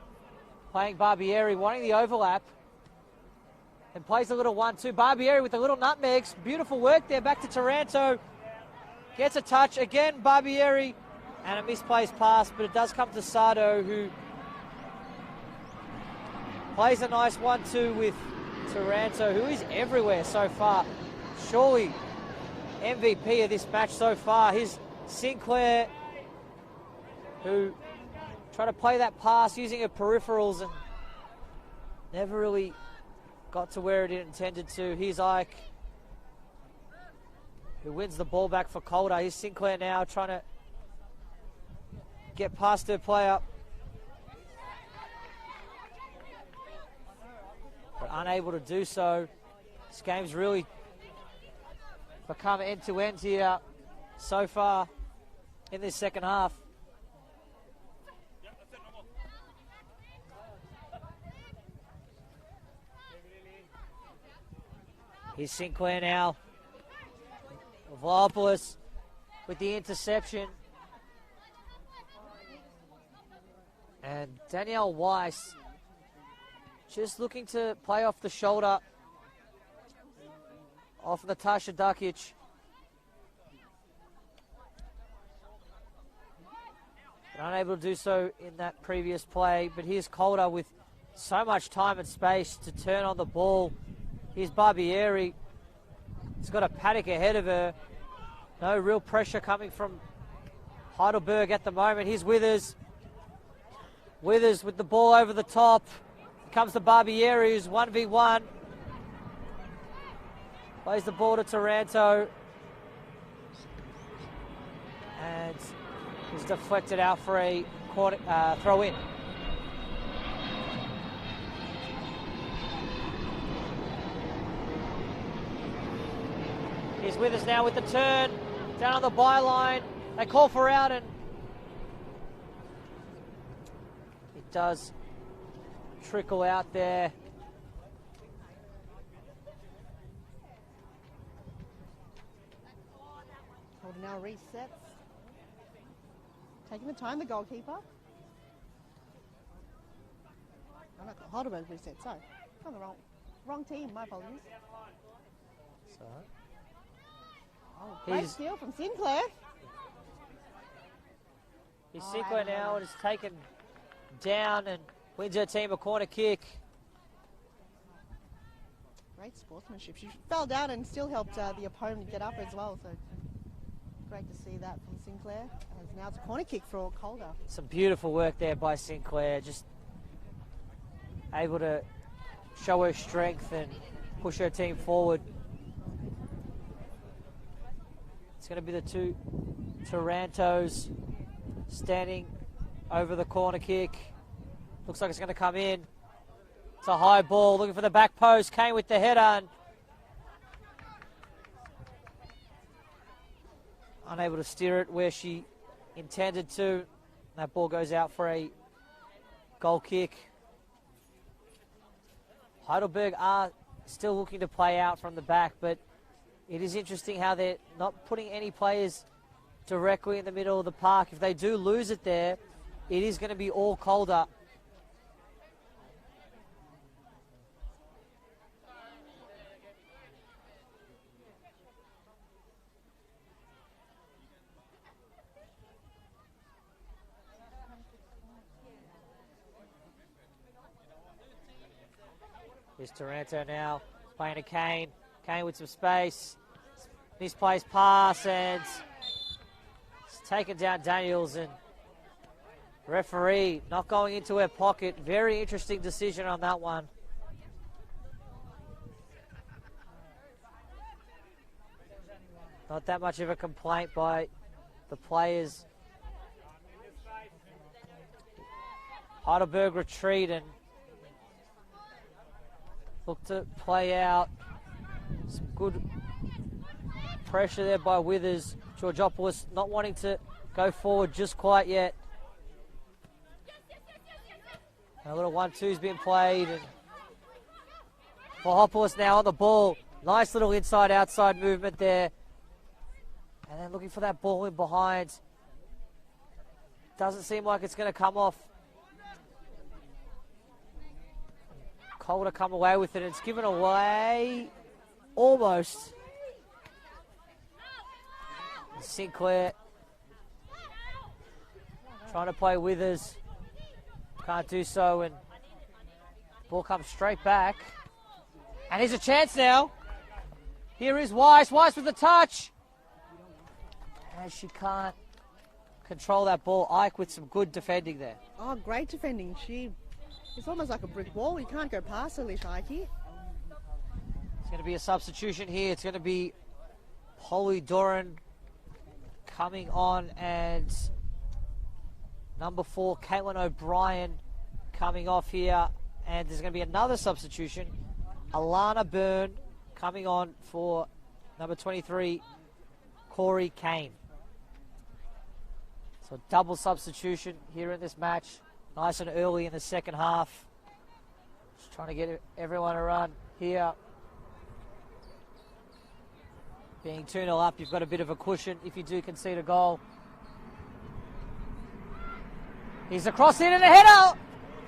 playing Barbieri, wanting the overlap. And plays a little 1-2. Barbieri with the little nutmegs. Beautiful work there. Back to Taranto. Gets a touch. Again, Barbieri. And a misplaced pass, but it does come to Sardo, who plays a nice 1-2 with Taranto, who is everywhere so far. Surely MVP of this match so far. Here's Sinclair, who tried to play that pass using her peripherals and never really got to where it intended to. Here's Ike, who wins the ball back for Calder. Here's Sinclair now trying to get past her player, but unable to do so. This game's really become end-to-end here so far in this second half. Here's Sinclair now. Vlaopoulos with the interception. And Danielle Weiss just looking to play off the shoulder of Natasha Dukic. But unable to do so in that previous play. But here's Calder with so much time and space to turn on the ball. Here's Barbieri. He's got a paddock ahead of her. No real pressure coming from Heidelberg at the moment. Here's Withers. Withers with the ball over the top. Here comes the Barbieri, who's 1v1. Plays the ball to Taranto. And is deflected out for a throw in. Here's Withers now with the turn. Down on the byline. They call for out, and it does trickle out there. Calder now resets. taking the time, the goalkeeper. I'm not Heidelberg reset, sorry. On the wrong team, my apologies. So, oh, great steal from Sinclair. Sinclair now is taken down and wins her team a corner kick. Great sportsmanship. She fell down and still helped the opponent get up as well. So great to see that from Sinclair. As now it's a corner kick for Calder. Some beautiful work there by Sinclair. Just able to show her strength and push her team forward. It's going to be the two Tarantos standing over the corner kick. Looks like it's going to come in. It's a high ball, looking for the back post. Kane with the header. And unable to steer it where she intended to. That ball goes out for a goal kick. Heidelberg are still looking to play out from the back, but it is interesting how they're not putting any players directly in the middle of the park. If they do lose it there, it is going to be all Calder. Here's Taranto now, playing to Kane. Kane with some space. Misplaced pass, and it's taken down Daniels, and referee not going into her pocket. Very interesting decision on that one. Not that much of a complaint by the players. Heidelberg retreat and look to play out. Some good pressure there by Withers. Georgopoulos not wanting to go forward just quite yet. A little 1-2's been played. And Georgopoulos now on the ball. Nice little inside-outside movement there. And then looking for that ball in behind. Doesn't seem like it's going to come off. Calder come away with it. It's given away almost. Sinclair trying to play Withers. Can't do so, and ball comes straight back. And here's a chance now. Here is Weiss. Weiss with the touch. And she can't control that ball. Ike with some good defending there. Oh, great defending. It's almost like a brick wall. You can't go past Alicia Ike. It's going to be a substitution here. It's going to be Polly Doran coming on, and number 4, Caitlin O'Brien, coming off here. And there's going to be another substitution. Alana Byrne coming on for number 23, Corey Kane. So double substitution here in this match. Nice and early in the second half. Just trying to get everyone to run here. Being 2-0 up, you've got a bit of a cushion if you do concede a goal. He's across in and a header!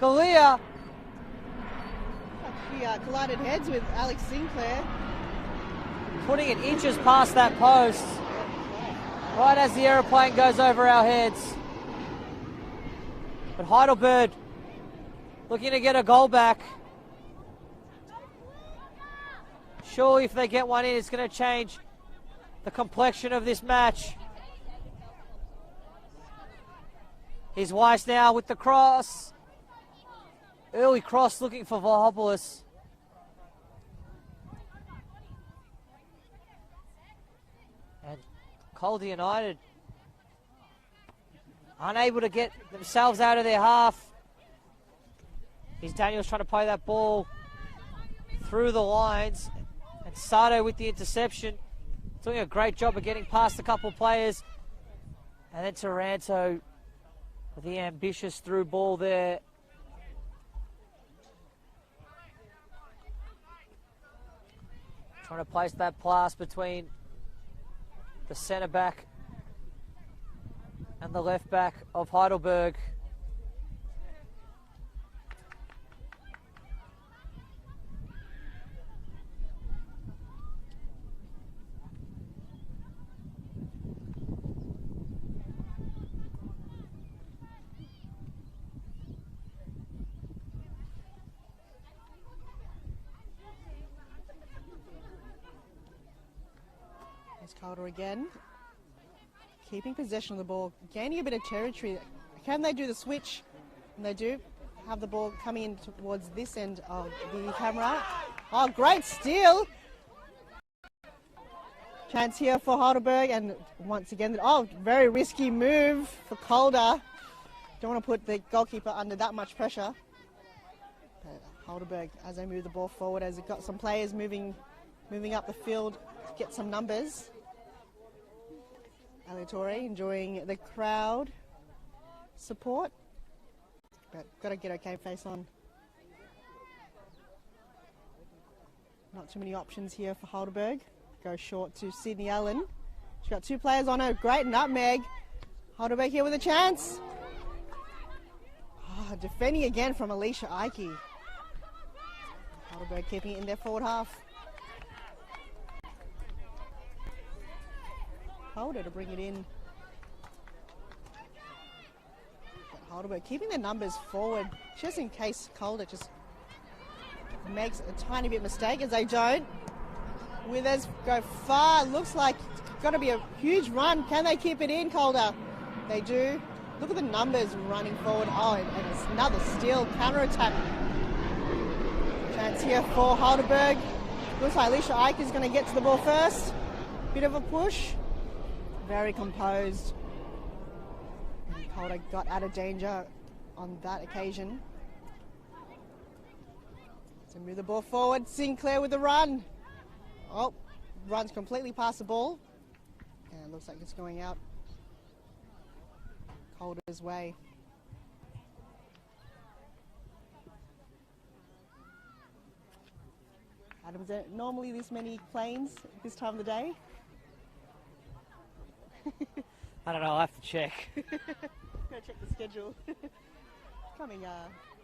Galia. She collided heads with Alex Sinclair. Putting it inches past that post. Right as the aeroplane goes over our heads. But Heidelberg looking to get a goal back. Surely if they get one in, it's going to change the complexion of this match. Here's Weiss now with the cross. Early cross looking for Vlahopoulos. And Calder United unable to get themselves out of their half. Here's Daniels trying to play that ball through the lines. And Sato with the interception. Doing a great job of getting past a couple of players. And then Taranto with the ambitious through ball there. Trying to place that pass between the centre back and the left back of Heidelberg. There's Calder again. Keeping possession of the ball, gaining a bit of territory. Can they do the switch? And they do. Have the ball coming in towards this end of the camera. Oh, great steal. Chance here for Heidelberg, and once again, oh, very risky move for Calder. Don't want to put the goalkeeper under that much pressure. But Heidelberg, as they move the ball forward, as they've got some players moving up the field to get some numbers. Aleatori enjoying the crowd support, but got to get a game face on. Not too many options here for Heidelberg. Go short to Sydney Allen. She's got two players on her. Great nutmeg. Heidelberg here with a chance. Oh, defending again from Alicia Ike. Heidelberg keeping it in their forward half. Calder to bring it in. But Heidelberg keeping their numbers forward just in case Calder just makes a tiny bit mistake, as they don't. Withers go far. Looks like it's got to be a huge run. Can they keep it in, Calder? They do. Look at the numbers running forward. Oh, and it's another steal. Counter-attack. Chance here for Heidelberg. Looks like Alicia Ike is going to get to the ball first. Bit of a push. Very composed. And Calder got out of danger on that occasion. So move the ball forward. Sinclair with the run. Oh, runs completely past the ball. And it looks like it's going out Calder's way. Adam, is there normally this many planes this time of the day? I don't know, I'll have to check. Gotta check the schedule. Coming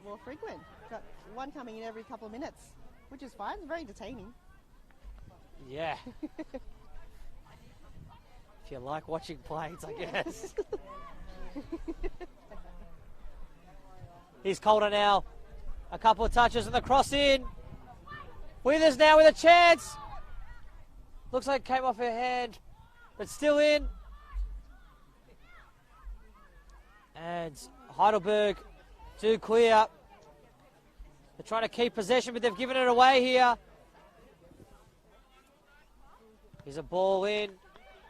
more frequent. Got one coming in every couple of minutes, which is fine. It's very entertaining. Yeah. If you like watching planes, I guess. Here's Calder now. A couple of touches and the cross in. Withers now with a chance. Looks like it came off her hand, but still in. And Heidelberg do clear. They're trying to keep possession, but they've given it away here. Here's a ball in.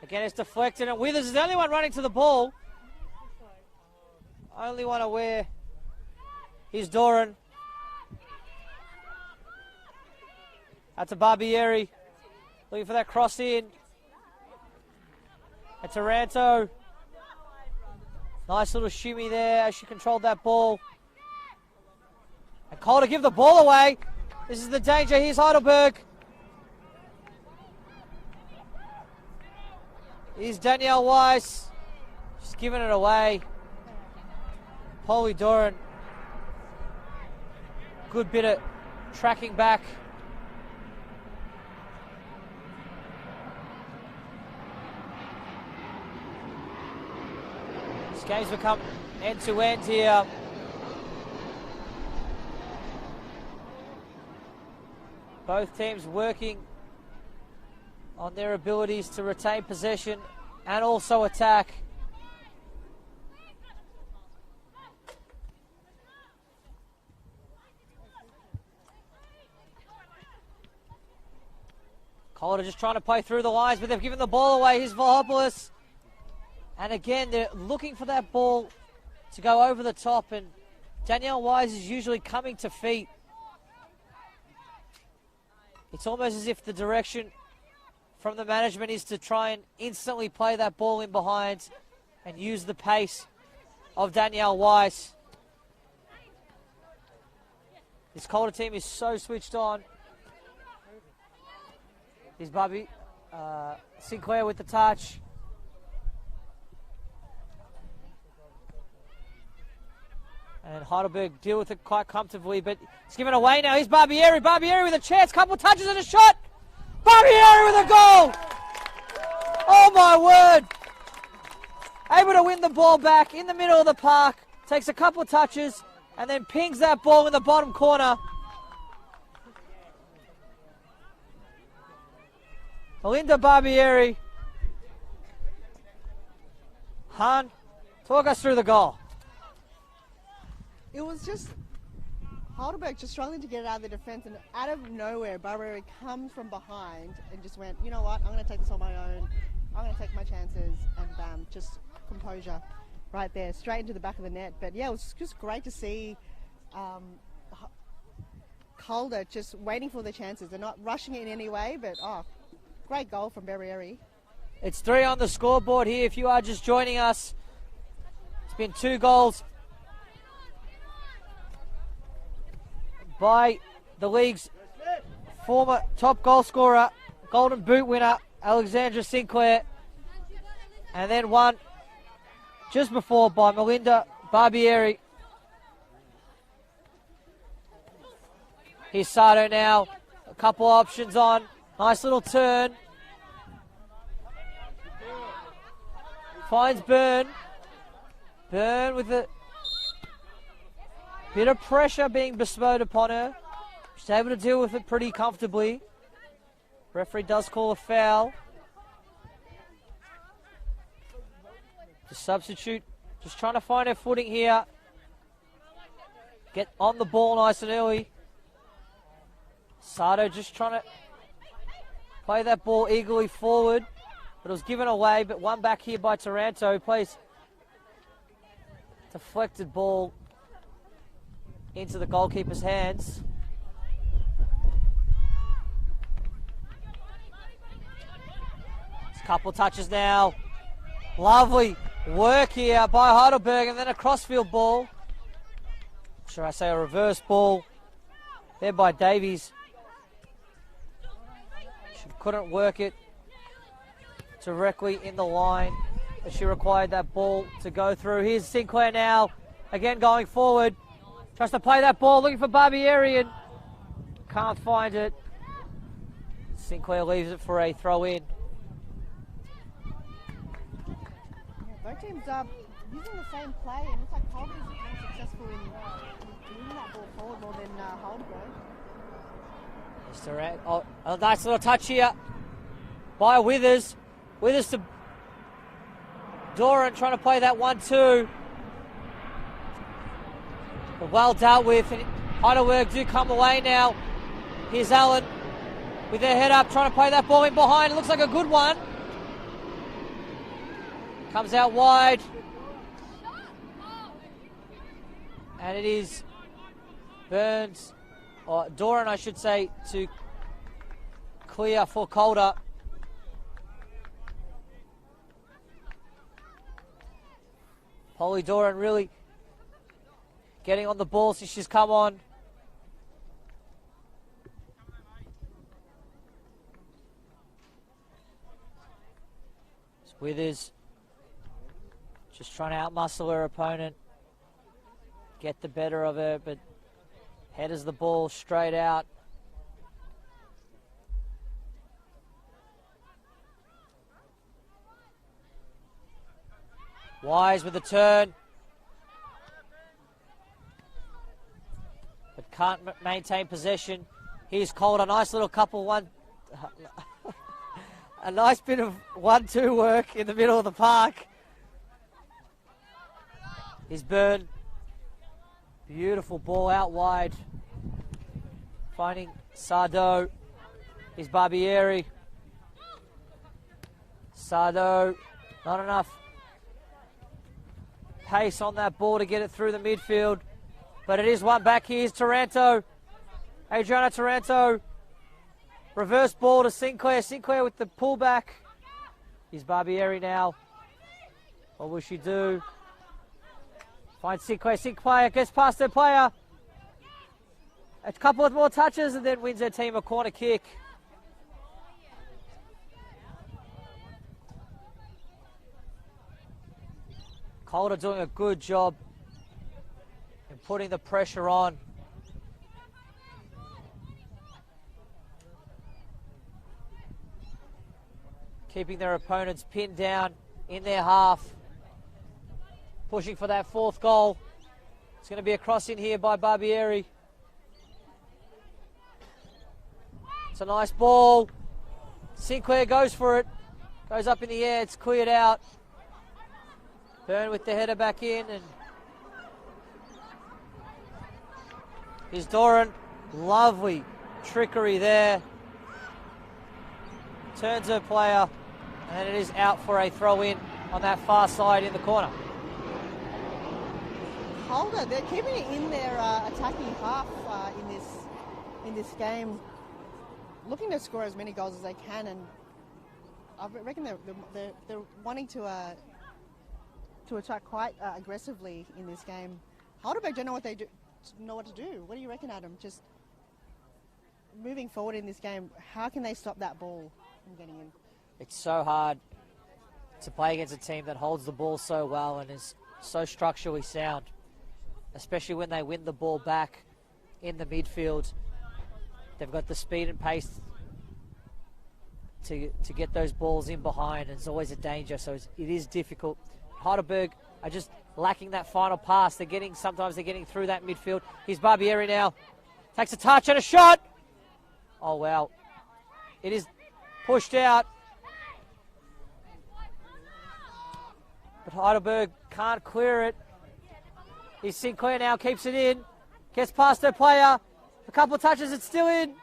Again, it's deflected, and Withers is the only one running to the ball. Only one aware. Here's Doran. That's a Barbieri. Looking for that cross in. And Taranto. Nice little shimmy there as she controlled that ball. And Calder give the ball away. This is the danger. Here's Heidelberg. Here's Danielle Weiss. She's giving it away. Polly Doran. Good bit of tracking back. This game's become end-to-end here. Both teams working on their abilities to retain possession and also attack. Calder just trying to play through the lines, but they've given the ball away. Here's Valhopoulos. And again, they're looking for that ball to go over the top, and Danielle Wise is usually coming to feet. It's almost as if the direction from the management is to try and instantly play that ball in behind and use the pace of Danielle Weiss. This Calder team is so switched on. Here's Sinclair with the touch. And Heidelberg deal with it quite comfortably, but it's given away now. Here's Barbieri. Barbieri with a chance. Couple touches and a shot. Barbieri with a goal. Oh, my word. Able to win the ball back in the middle of the park. Takes a couple touches and then pings that ball in the bottom corner. Melinda Barbieri. Han, talk us through the goal. It was just Heidelberg just struggling to get it out of the defence, and out of nowhere, Barbieri comes from behind and just went, you know what, I'm going to take this on my own. I'm going to take my chances, and bam, just composure right there, straight into the back of the net. But yeah, it was just great to see Calder just waiting for the chances. They're not rushing it in any way, but great goal from Barbieri. It's 3 on the scoreboard here if you are just joining us. It's been 2 goals by the league's former top goal scorer, Golden Boot winner, Alexandra Sinclair. And then 1 just before by Melinda Barbieri. Here's Sato now. A couple options on. Nice little turn. Finds Byrne. Byrne with a bit of pressure being bestowed upon her. She's able to deal with it pretty comfortably. Referee does call a foul. The substitute just trying to find her footing here. Get on the ball nice and early. Sato just trying to play that ball eagerly forward. But it was given away, but 1 back here by Taranto. Plays deflected ball into the goalkeeper's hands. It's a couple touches now. Lovely work here by Heidelberg, and then a crossfield ball. Should I say a reverse ball there by Davies. She couldn't work it directly in the line, but she required that ball to go through. Here's Sinclair now, again going forward. Tries to play that ball, looking for Barbieri and can't find it. Sinclair leaves it for a throw in. Both teams are using the same play, and it's like Calder is more successful in moving that ball forward more than Heidelberg. Oh, a nice little touch here by Withers. Withers to Doran, trying to play that 1-2. But well dealt with. And Heidelberg do come away now. Here's Allen with their head up, trying to play that ball in behind. It looks like a good one. Comes out wide. And it is Burns, or Doran I should say, to clear for Calder. Polly Doran really getting on the ball since she's come on. Withers just trying to outmuscle her opponent, get the better of her, but headers the ball straight out. Wise with the turn, but can't maintain possession. Here's Calder, nice little couple one. A nice bit of 1-2 work in the middle of the park. Here's Byrne. Beautiful ball out wide. Finding Sardo. Here's Barbieri. Sardo, not enough pace on that ball to get it through the midfield. But it is 1 back. Here's Taranto. Adriana Taranto. Reverse ball to Sinclair. Sinclair with the pullback. Here's Barbieri now. What will she do? Finds Sinclair. Sinclair gets past her player. A couple of more touches and then wins her team a corner kick. Calder doing a good job in putting the pressure on. Keeping their opponents pinned down in their half. Pushing for that fourth goal. It's going to be a cross in here by Barbieri. It's a nice ball. Sinclair goes for it. Goes up in the air. It's cleared out. Byrne with the header back in. And here's Doran. Lovely trickery there. Turns her player. And it is out for a throw-in on that far side in the corner. Calder, they're keeping it in their attacking half in this game, looking to score as many goals as they can, and I reckon they're wanting to attack quite aggressively in this game. Heidelberg don't know what to do. What do you reckon, Adam? Just moving forward in this game, how can they stop that ball from getting in? It's so hard to play against a team that holds the ball so well and is so structurally sound, especially when they win the ball back in the midfield. They've got the speed and pace to get those balls in behind, and it's always a danger, so it is difficult. Heidelberg are just lacking that final pass. Sometimes they're getting through that midfield. Here's Barbieri now. Takes a touch and a shot. Oh, wow. It is pushed out. But Heidelberg can't clear it. Here's Sinclair now, keeps it in. Gets past her player. A couple of touches, it's still in.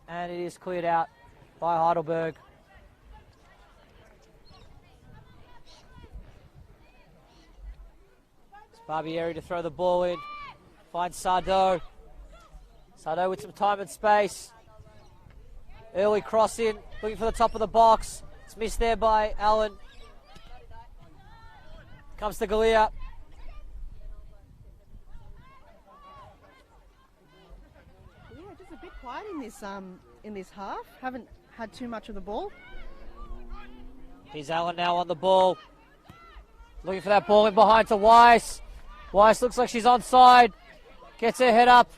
And it is cleared out by Heidelberg. It's Barbieri to throw the ball in. Finds Sardo. Sardo with some time and space. Early cross in, looking for the top of the box. It's missed there by Allen. Comes to Galea. Yeah, just a bit quiet in this half. Haven't had too much of the ball. Here's Allen now on the ball. Looking for that ball in behind to Weiss. Weiss looks like she's onside. Gets her head up.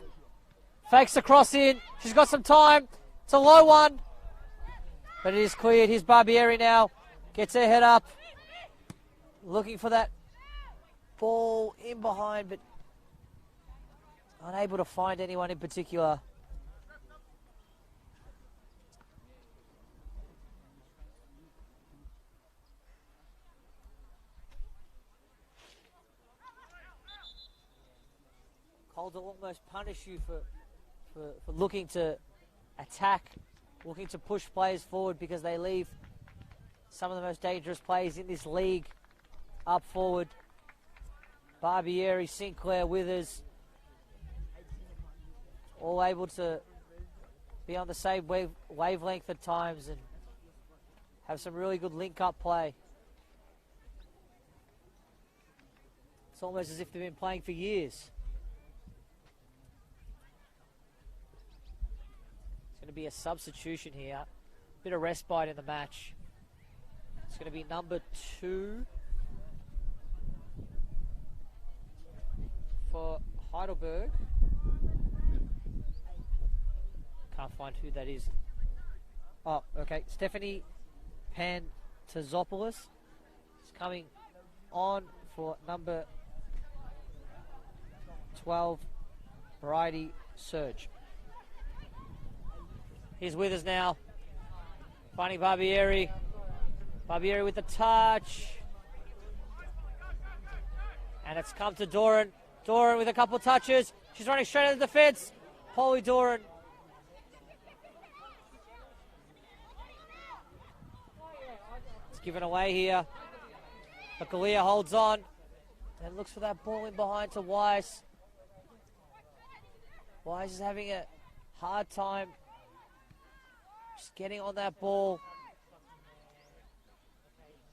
Fakes the cross in. She's got some time. It's a low one. But it is cleared. Here's Barbieri now. Gets her head up. Looking for that ball in behind, but unable to find anyone in particular. Calder almost punish you for looking to attack, looking to push players forward, because they leave some of the most dangerous players in this league up forward. Barbieri, Sinclair, Withers, all able to be on the same wavelength at times and have some really good link-up play. It's almost as if they've been playing for years. It's going to be a substitution here. Bit of respite in the match. It's going to be number 2 for Heidelberg. Can't find who that is. Oh, okay. Stephanie Pantazopoulos is coming on for number 12, Variety Surge. Here's Withers now. Finding Barbieri. Barbieri with the touch. And it's come to Doran. Doran with a couple of touches. She's running straight at the defence. Polly Doran. It's given away here. But Galea holds on. And looks for that ball in behind to Weiss. Weiss is having a hard time just getting on that ball.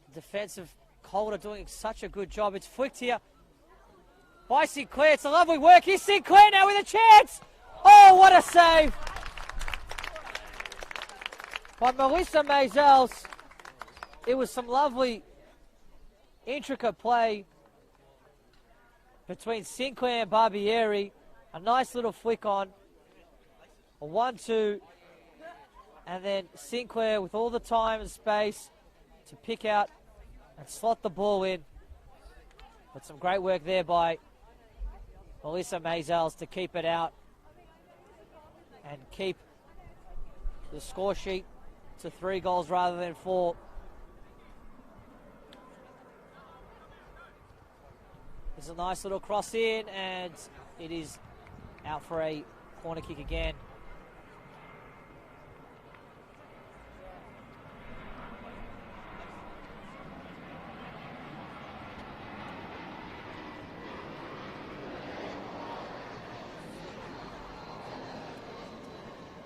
The defensive Calder doing such a good job. It's flicked here by Sinclair. It's a lovely work. Here's Sinclair now with a chance. Oh, what a save by Melissa Maisels. It was some lovely, intricate play. between Sinclair and Barbieri. A nice little flick on. A 1-2. And then Sinclair with all the time and space to pick out and slot the ball in. But some great work there by Melissa Maisels to keep it out and keep the score sheet to 3 goals rather than 4. There's a nice little cross in, and it is out for a corner kick again.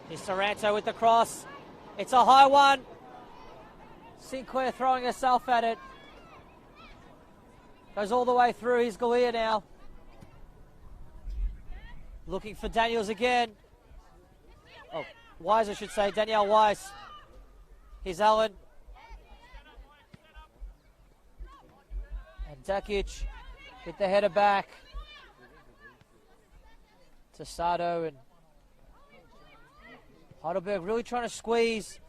Here's Taranto with the cross. It's a high one. Sinclair throwing herself at it. Goes all the way through. Here's Galea now. Looking for Daniels again. Oh, Wise, I should say. Danielle Wise. Here's Allen. And Dakic with the header back to Sato, and Heidelberg really trying to squeeze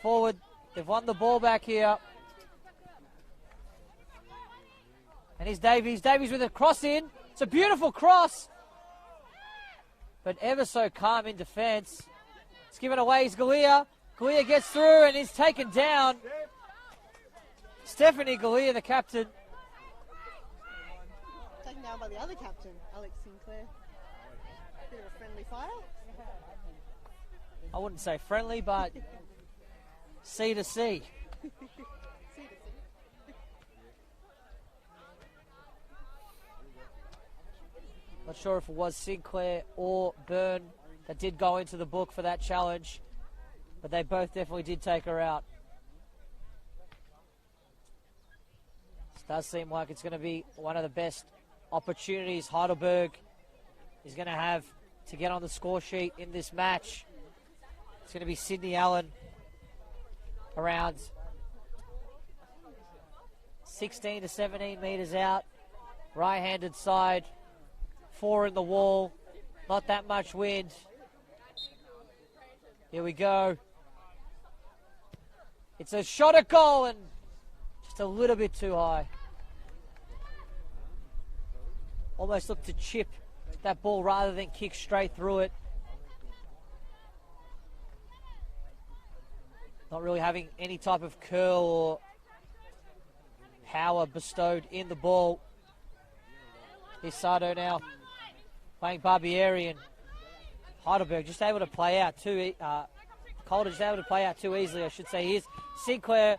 forward. They've won the ball back here. And here's Davies. Davies with a cross in. It's a beautiful cross. But ever so calm in defence. It's given away. He's Galea. Galea gets through and is taken down. Stephanie Galea, the captain. Taken down by the other captain, Alex Sinclair. Bit of a friendly fire. I wouldn't say friendly, but C to C. Not sure if it was Sinclair or Byrne that did go into the book for that challenge, but they both definitely did take her out. This does seem like it's going to be one of the best opportunities Heidelberg is going to have to get on the score sheet in this match. It's going to be Sydney Allen around 16 to 17 metres out, right-handed side. 4 in the wall, not that much wind. Here we go. It's a shot at goal and just a little bit too high. Almost looked to chip that ball rather than kick straight through it. Not really having any type of curl or power bestowed in the ball. Here's Sato now. Playing Barbieri, and Heidelberg just able to play out Calder just able to play out too easily, I should say. Here's Sinclair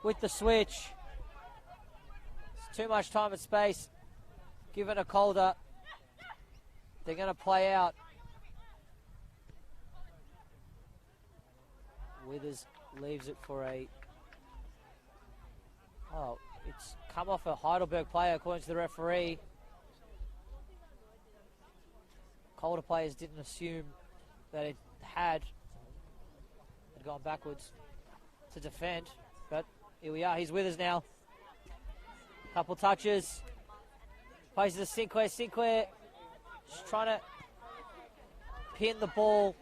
with the switch. It's too much time and space given to Calder. They're going to play out. Withers leaves it for a... Oh, it's come off a Heidelberg player according to the referee. Calder players didn't assume that it had gone backwards to defend, but here we are. He's with us now. Couple touches. Plays to Sinclair. Sinclair just trying to pin the ball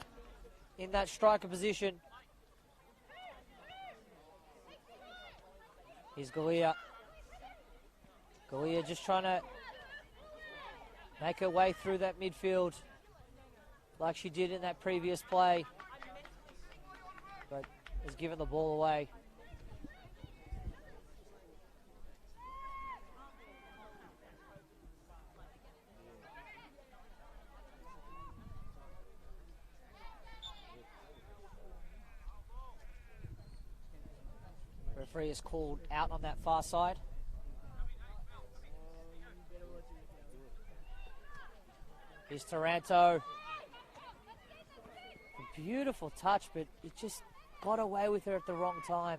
in that striker position. Here's Galea. Galea just trying to make her way through that midfield like she did in that previous play, but has given the ball away. Referee is called out on that far side. Here's Taranto. A beautiful touch, but it just got away with her at the wrong time.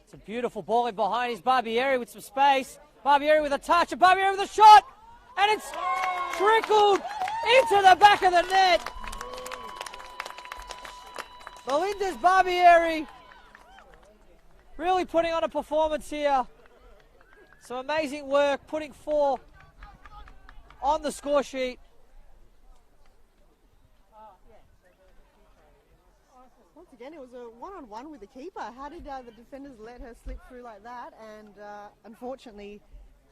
It's a beautiful ball in behind. Here's Barbieri with some space. Barbieri with a touch, and Barbieri with a shot, and it's trickled into the back of the net. Melindez Barbieri really putting on a performance here. Some amazing work, putting 4 on the score sheet. Once again, it was a one-on-one with the keeper. How did the defenders let her slip through like that? And unfortunately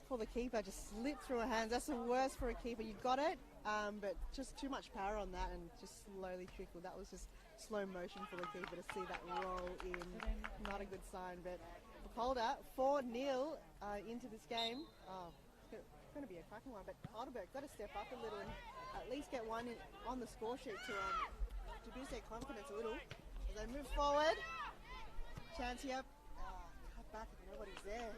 for the keeper, just slipped through her hands. That's the worst for a keeper. You got it, but just too much power on that and just slowly trickled. That was just slow motion for the keeper to see that roll in. Not a good sign, but for Calder, 4-0 into this game. Oh, it's going to be a cracking one, but Heidelberg got to step up a little and at least get one on the score sheet to boost their confidence a little. As they move forward, chance here, cut back and nobody's there.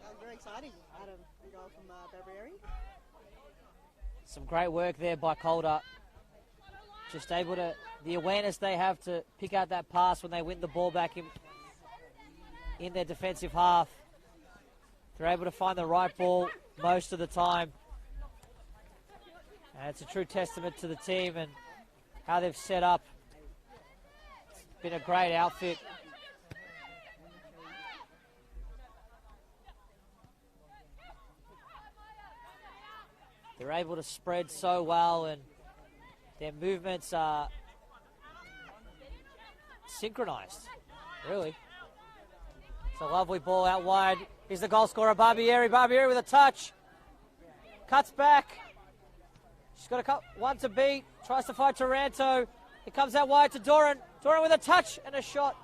That was very exciting, Adam, the goal from Barbieri. Some great work there by Calder. Just able to, the awareness they have to pick out that pass when they win the ball back in their defensive half. They're able to find the right ball most of the time. And it's a true testament to the team and how they've set up. It's been a great outfit. They're able to spread so well and their movements are synchronized, really. It's a lovely ball out wide. Here's the goal scorer, Barbieri. Barbieri with a touch. Cuts back. She's got one to beat. Tries to fight Taranto. It comes out wide to Doran. Doran with a touch and a shot.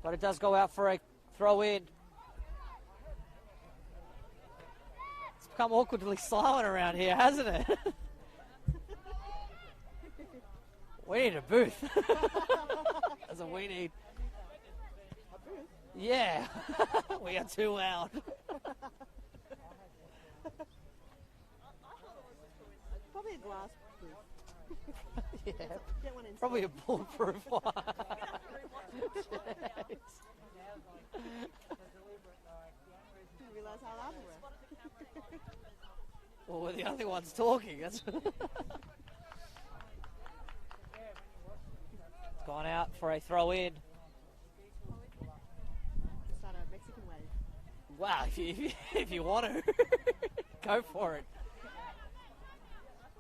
But it does go out for a throw in. It's become awkwardly silent around here, hasn't it? We need a booth. That's what we need. A booth? Yeah. We are too loud. Probably a glass booth. Yeah. Get one in. Probably a bulletproof one. Didn't realise how loud we were. Well, we're the only ones talking. That's gone out for a throw in. Start a Mexican wave. Wow, if you want to, go for it.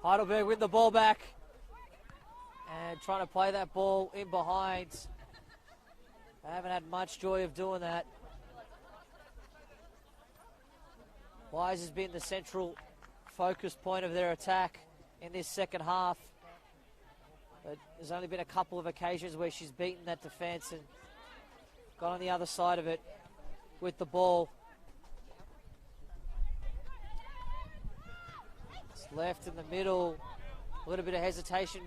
Heidelberg with the ball back and trying to play that ball in behind. They haven't had much joy of doing that. Wise has been the central focus point of their attack in this second half. But there's only been a couple of occasions where she's beaten that defense and got on the other side of it with the ball. It's left in the middle. A little bit of hesitation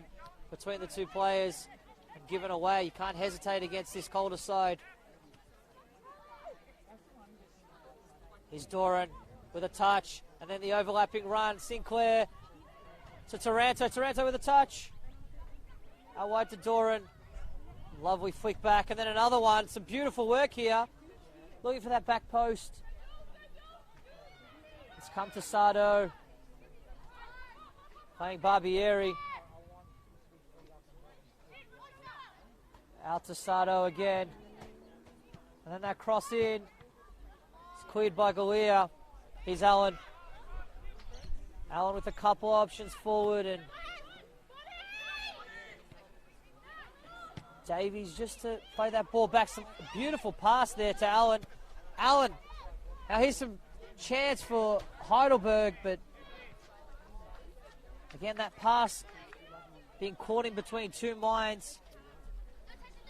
between the two players and given away. You can't hesitate against this Calder side. Here's Doran with a touch and then the overlapping run. Sinclair to Taranto. Taranto with a touch. Out wide to Doran. Lovely flick back and then another one. Some beautiful work here. Looking for that back post. It's come to Sado. Playing Barbieri. Out to Sado again. And then that cross in. It's cleared by Galea. Here's Allen. Allen with a couple options forward and Davies just to play that ball back. Some beautiful pass there to Allen. Allen. Now here's some chance for Heidelberg, but again that pass being caught in between two minds.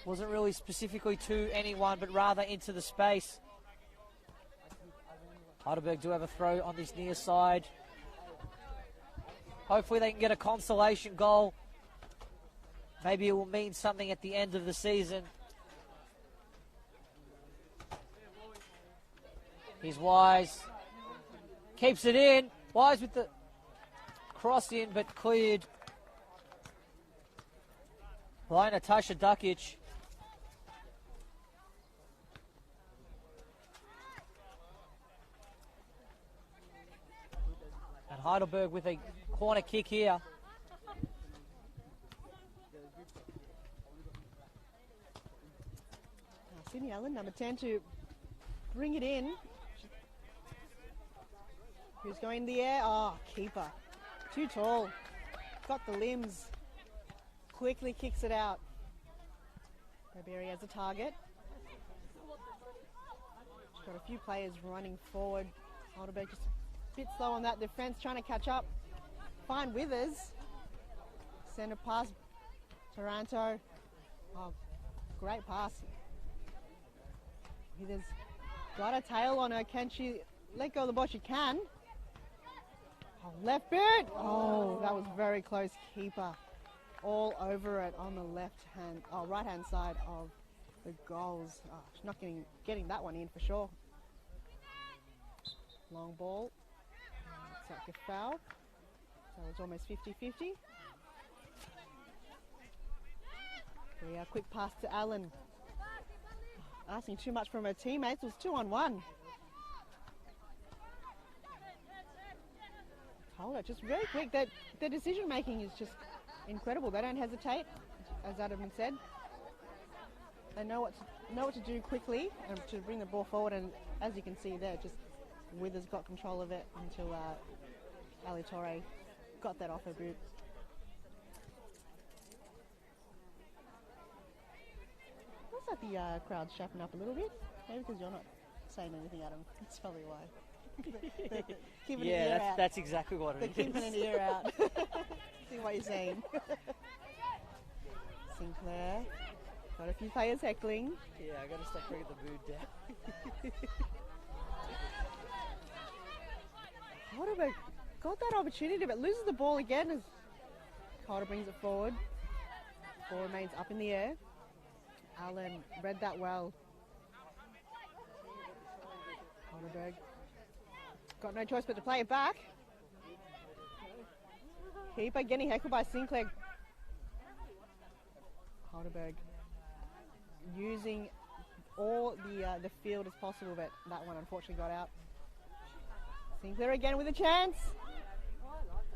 Wasn't really specifically to anyone, but rather into the space. Heidelberg do have a throw on this near side. Hopefully they can get a consolation goal. Maybe it will mean something at the end of the season. Here's Wise. Keeps it in. Wise with the cross in, but cleared by Natasha Dukic. And Heidelberg with a corner kick here. Sydney Allen, number 10, to bring it in. Who's going in the air? Oh, keeper. Too tall. Got the limbs. Quickly kicks it out. Barbieri has a target. She's got a few players running forward. Heidelberg just a bit slow on that defence, trying to catch up. Fine Withers. Send a pass. Taranto. Oh, great pass. Withers got a tail on her. Can she let go of the ball? She can. Oh, left boot. Oh, that was very close. Keeper all over it on the right hand side of the goals. Oh, she's not getting that one in for sure. Long ball. It's like a foul. So it's almost 50-50. A quick pass to Allen. Asking too much from her teammates. It was 2-on-1. Calder, just very quick. Their decision making is just incredible. They don't hesitate, as Adam said. They know what to do quickly and to bring the ball forward. And as you can see there, just Withers got control of it until Ali Torre got that off her boot. Looks like the crowd's shapping up a little bit. Maybe because you're not saying anything, Adam. That's probably why. They're keeping an ear out. That's exactly what it is. They're keeping an ear out. See what you're saying. Sinclair. Got a few players heckling. Yeah, I got to stop bringing the mood down. Heidelberg got that opportunity but loses the ball again as Calder brings it forward. Ball remains up in the air. Allen read that well. Heidelberg got no choice but to play it back. Keeper getting heckled by Sinclair. Heidelberg using all the field as possible, but that one unfortunately got out. Sinclair again with a chance.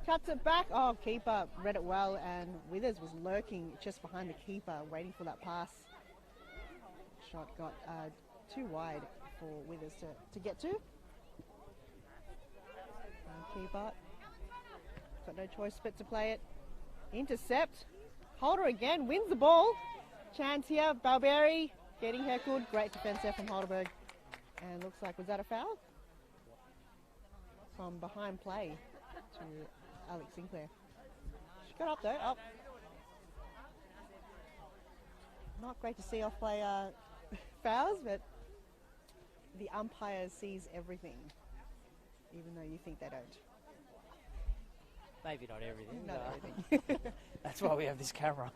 Cuts it back. Oh, keeper read it well, and Withers was lurking just behind the keeper, waiting for that pass. Shot got too wide for Withers to get to. And keeper got no choice but to play it. Intercept. Calder again wins the ball. Chance here. Barbieri getting heckled. Great defense there from Heidelberg. And looks like, was that a foul? From behind play to Alex Sinclair. She got up though. Up. Not great to see off play fouls, but the umpire sees everything, even though you think they don't. Maybe not everything. Not everything. That's why we have this camera.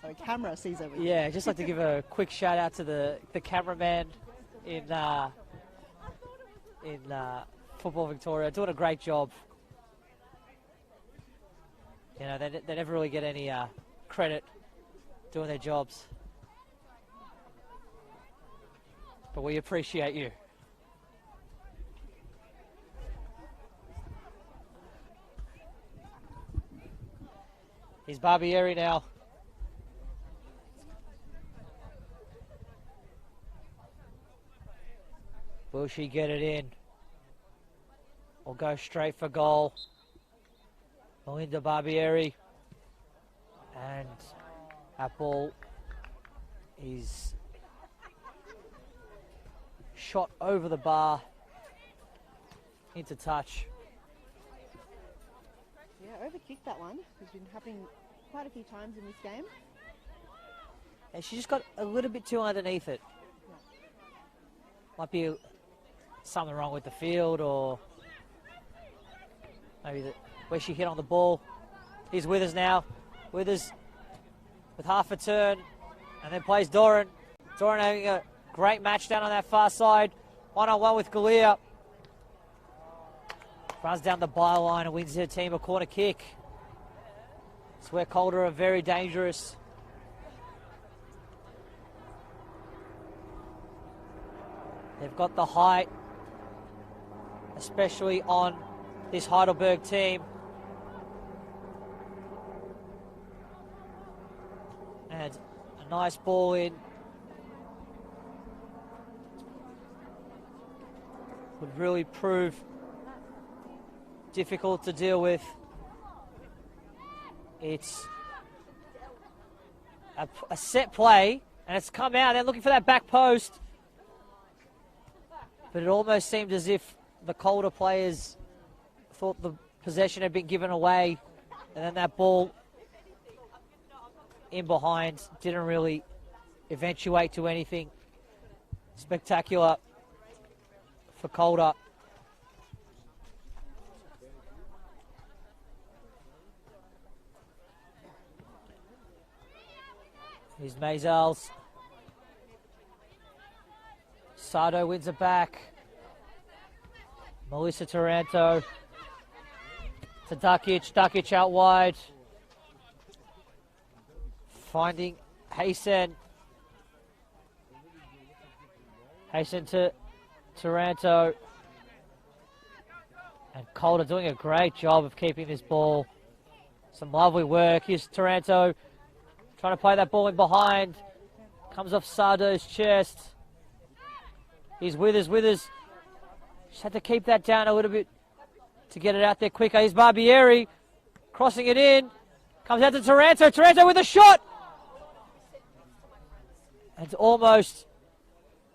So a camera sees everything. Yeah, just like to give a quick shout out to the cameraman in Football Victoria, doing a great job. You know, they never really get any credit doing their jobs, but we appreciate you. Here's Barbieri now. Will she get it in? Or go straight for goal? Melinda Barbieri. And that ball is shot over the bar into touch. Yeah, overkicked that one. It's been happening quite a few times in this game. And she just got a little bit too underneath it. Might be something wrong with the field, or maybe where she hit on the ball. Here's Withers now. Withers with half a turn, and then plays Doran. Doran having a great match down on that far side. 1-on-1 with Galea. Runs down the byline and wins her team a corner kick. It's where Calder are very dangerous. They've got the height, especially on this Heidelberg team. And And a nice ball in. Would really prove difficult to deal with. It's a set play, and it's come out. They're looking for that back post. But it almost seemed as if the Calder players thought the possession had been given away, and then that ball in behind didn't really eventuate to anything spectacular for Calder. Here's Mazals. Sardo wins it back. Melissa Taranto to Dukic. Dukic out wide. Finding Haysen. Haysen to Taranto. And Calder doing a great job of keeping this ball. Some lovely work. Here's Taranto trying to play that ball in behind. Comes off Sardo's chest. He's Withers. Just had to keep that down a little bit to get it out there quicker. Here's Barbieri crossing it in. Comes out to Taranto. Taranto with a shot. And almost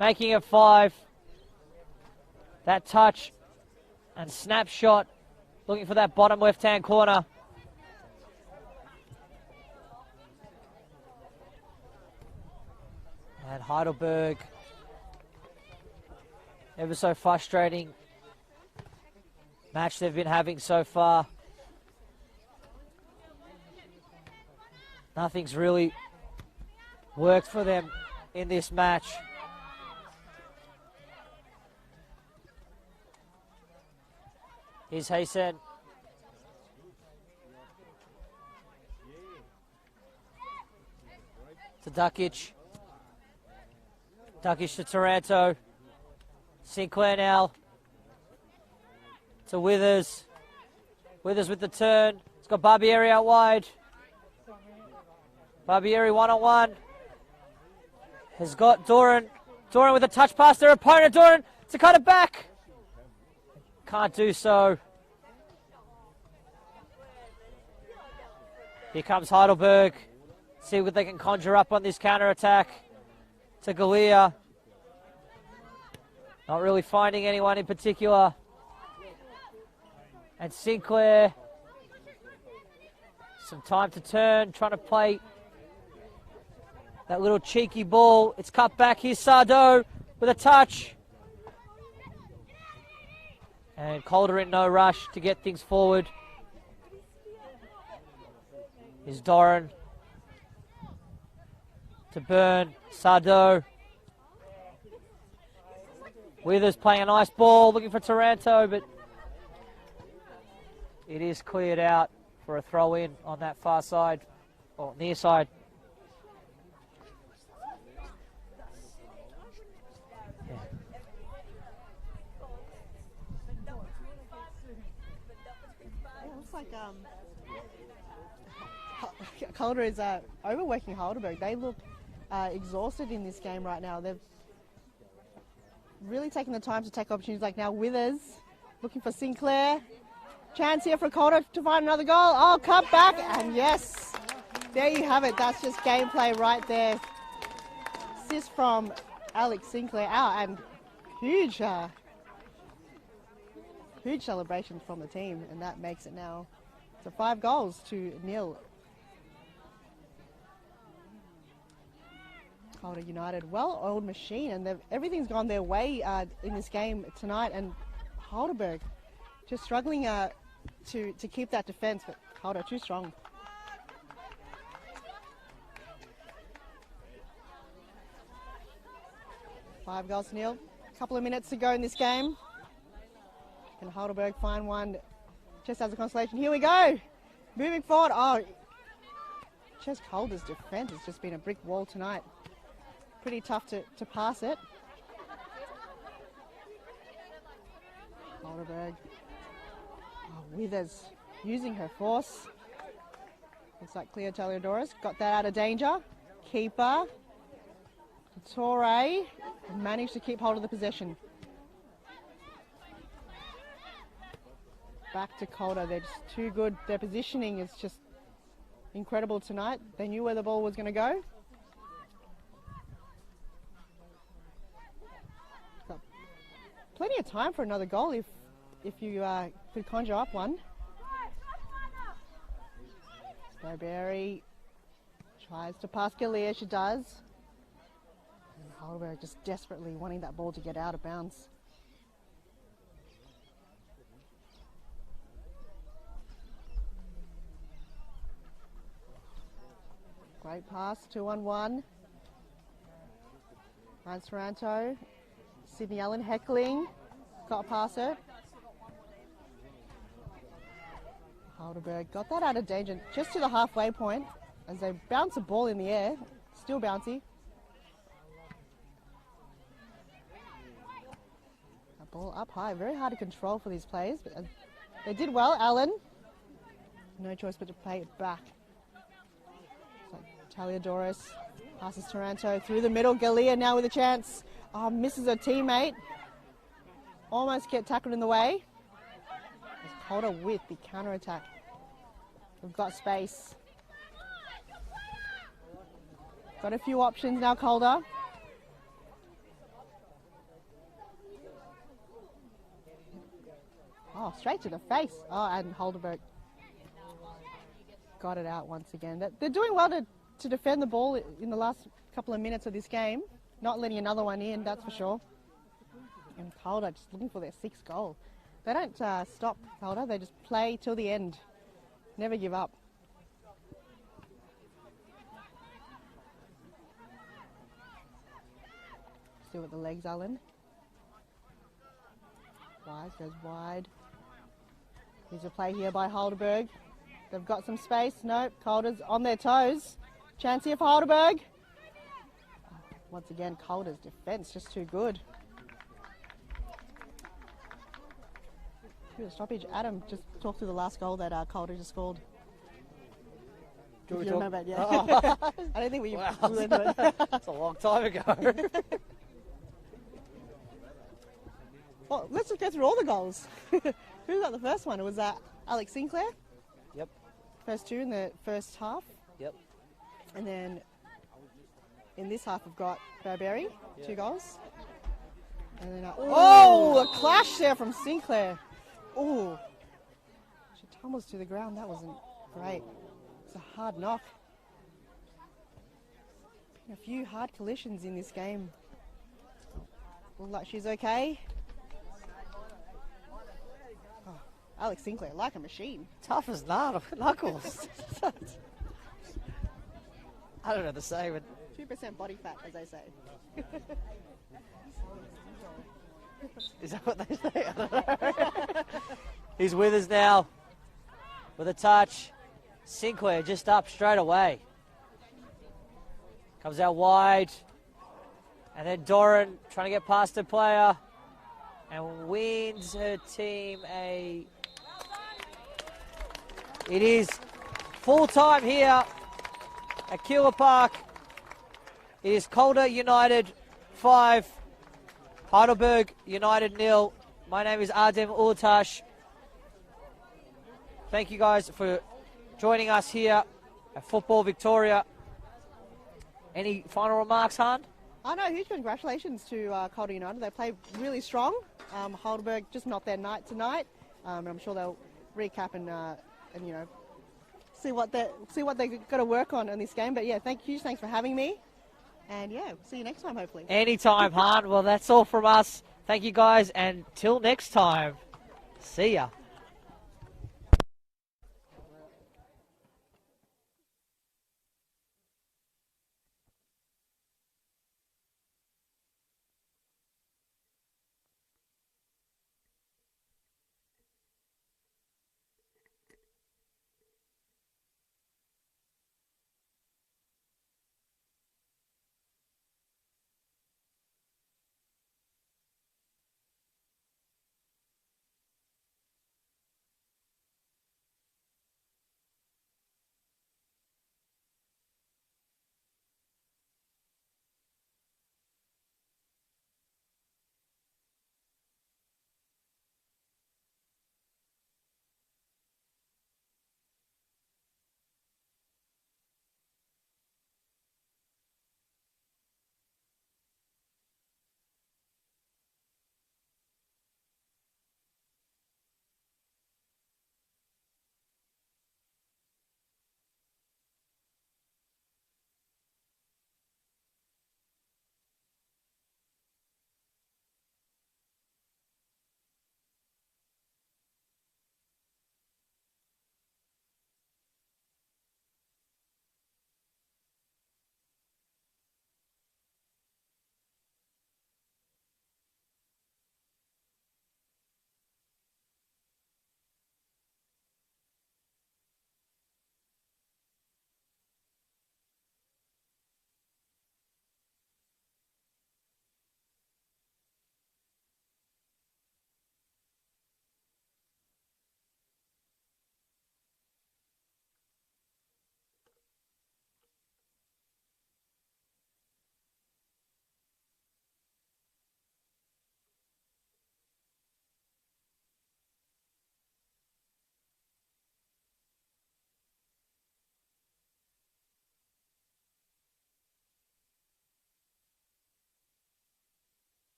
making it 5. That touch and snapshot. Looking for that bottom left-hand corner. And Heidelberg, ever so frustrating match they've been having so far. Nothing's really worked for them in this match. Here's Haysen. To Dukic. Dukic to Taranto. Sinclair now. To Withers. Withers with the turn. It's got Barbieri out wide. Barbieri one-on-one. Has got Doran. Doran with a touch past their opponent. Doran to cut it back. Can't do so. Here comes Heidelberg. See what they can conjure up on this counter-attack. To Galea. Not really finding anyone in particular. And Sinclair. Some time to turn, trying to play that little cheeky ball. It's cut back. Here's Sardo with a touch. And Calder in no rush to get things forward. Here's Doran. To Byrne. Sardo. Withers playing a nice ball, looking for Taranto, but it is cleared out for a throw-in on that far side, or near side. Yeah. It looks like Calder is overworking Heidelberg. They look exhausted in this game right now. They've really taking the time to take opportunities. Like now Withers looking for Sinclair. Chance here for Calder to find another goal. Oh, cut back, and yes, there you have it. That's just gameplay right there. Assist from Alex Sinclair out, and huge celebration from the team, and that makes it now to 5 goals to 0. Calder United, well-oiled machine, and everything's gone their way in this game tonight. And Heidelberg just struggling to keep that defence, but Calder too strong. Five goals to 0. A couple of minutes to go in this game. Can Heidelberg find one just as a consolation? Here we go. Moving forward. Oh, just Calder's defence has just been a brick wall tonight. Pretty tough to pass it. Heidelberg. Oh, Withers using her force. Looks like Cleo Taliadoras got that out of danger. keeper. Torre managed to keep hold of the possession. Back to Calder. They're just too good. Their positioning is just incredible tonight. They knew where the ball was going to go. Got plenty of time for another goal if you could conjure up one. Snowberry tries to pass Galea. She does. And Heidelberg just desperately wanting that ball to get out of bounds. Great pass, 2-on-1. Ryan Taranto, Sydney Allen heckling, got past her. Heidelberg got that out of danger just to the halfway point as they bounce a ball in the air, still bouncy. A ball up high, very hard to control for these players, but they did well. Allen, no choice but to play it back. Taliadoris passes Taranto through the middle. Galea now with a chance. Oh, misses her teammate. Almost get tackled in the way. There's Calder with the counter-attack. We've got space. Got a few options now, Calder. Oh, straight to the face. Oh, and Heidelberg got it out once again. They're doing well to defend the ball in the last couple of minutes of this game. Not letting another one in, that's for sure. And Calder just looking for their 6th goal. They don't stop, Calder. They just play till the end. Never give up. Still with the legs, Allen. Wise goes wide. Here's a play here by Heidelberg. They've got some space. Nope, Calder's on their toes. Chance here for Heidelberg. Once again, Calder's defence just too good. Good stoppage. Adam, just talk through the last goal that Calder just scored. Do you remember it? Yeah. Oh. I don't think we went into it. That's a long time ago. Well, let's just go through all the goals. Who got the first one? It was Alex Sinclair. Yep. First 2 in the first half. Yep. And then in this half we've got Barberry, 2 goals. And then a clash there from Sinclair. Oh, she tumbles to the ground. That wasn't great. It's a hard knock. Been a few hard collisions in this game. Look like she's okay. Oh, Alex Sinclair, like a machine. Tough as knuckles. I don't know what to say, but 2% body fat, as they say. Is that what they say? I don't know. He's with us now with a touch. Sinclair just up straight away. Comes out wide. And then Doran trying to get past the player and wins her team a... It is full time here at Keilor Park. It is Calder United 5, Heidelberg United 0. My name is Adem Ultash. Thank you guys for joining us here at Football Victoria. Any final remarks, Han? I know, huge congratulations to Calder United. They played really strong. Heidelberg just not their night tonight. I'm sure they'll recap and you know, see what they got to work on in this game. But yeah, thanks for having me. And yeah, see you next time, hopefully. Anytime, Han. Well, that's all from us. Thank you guys, and till next time. See ya.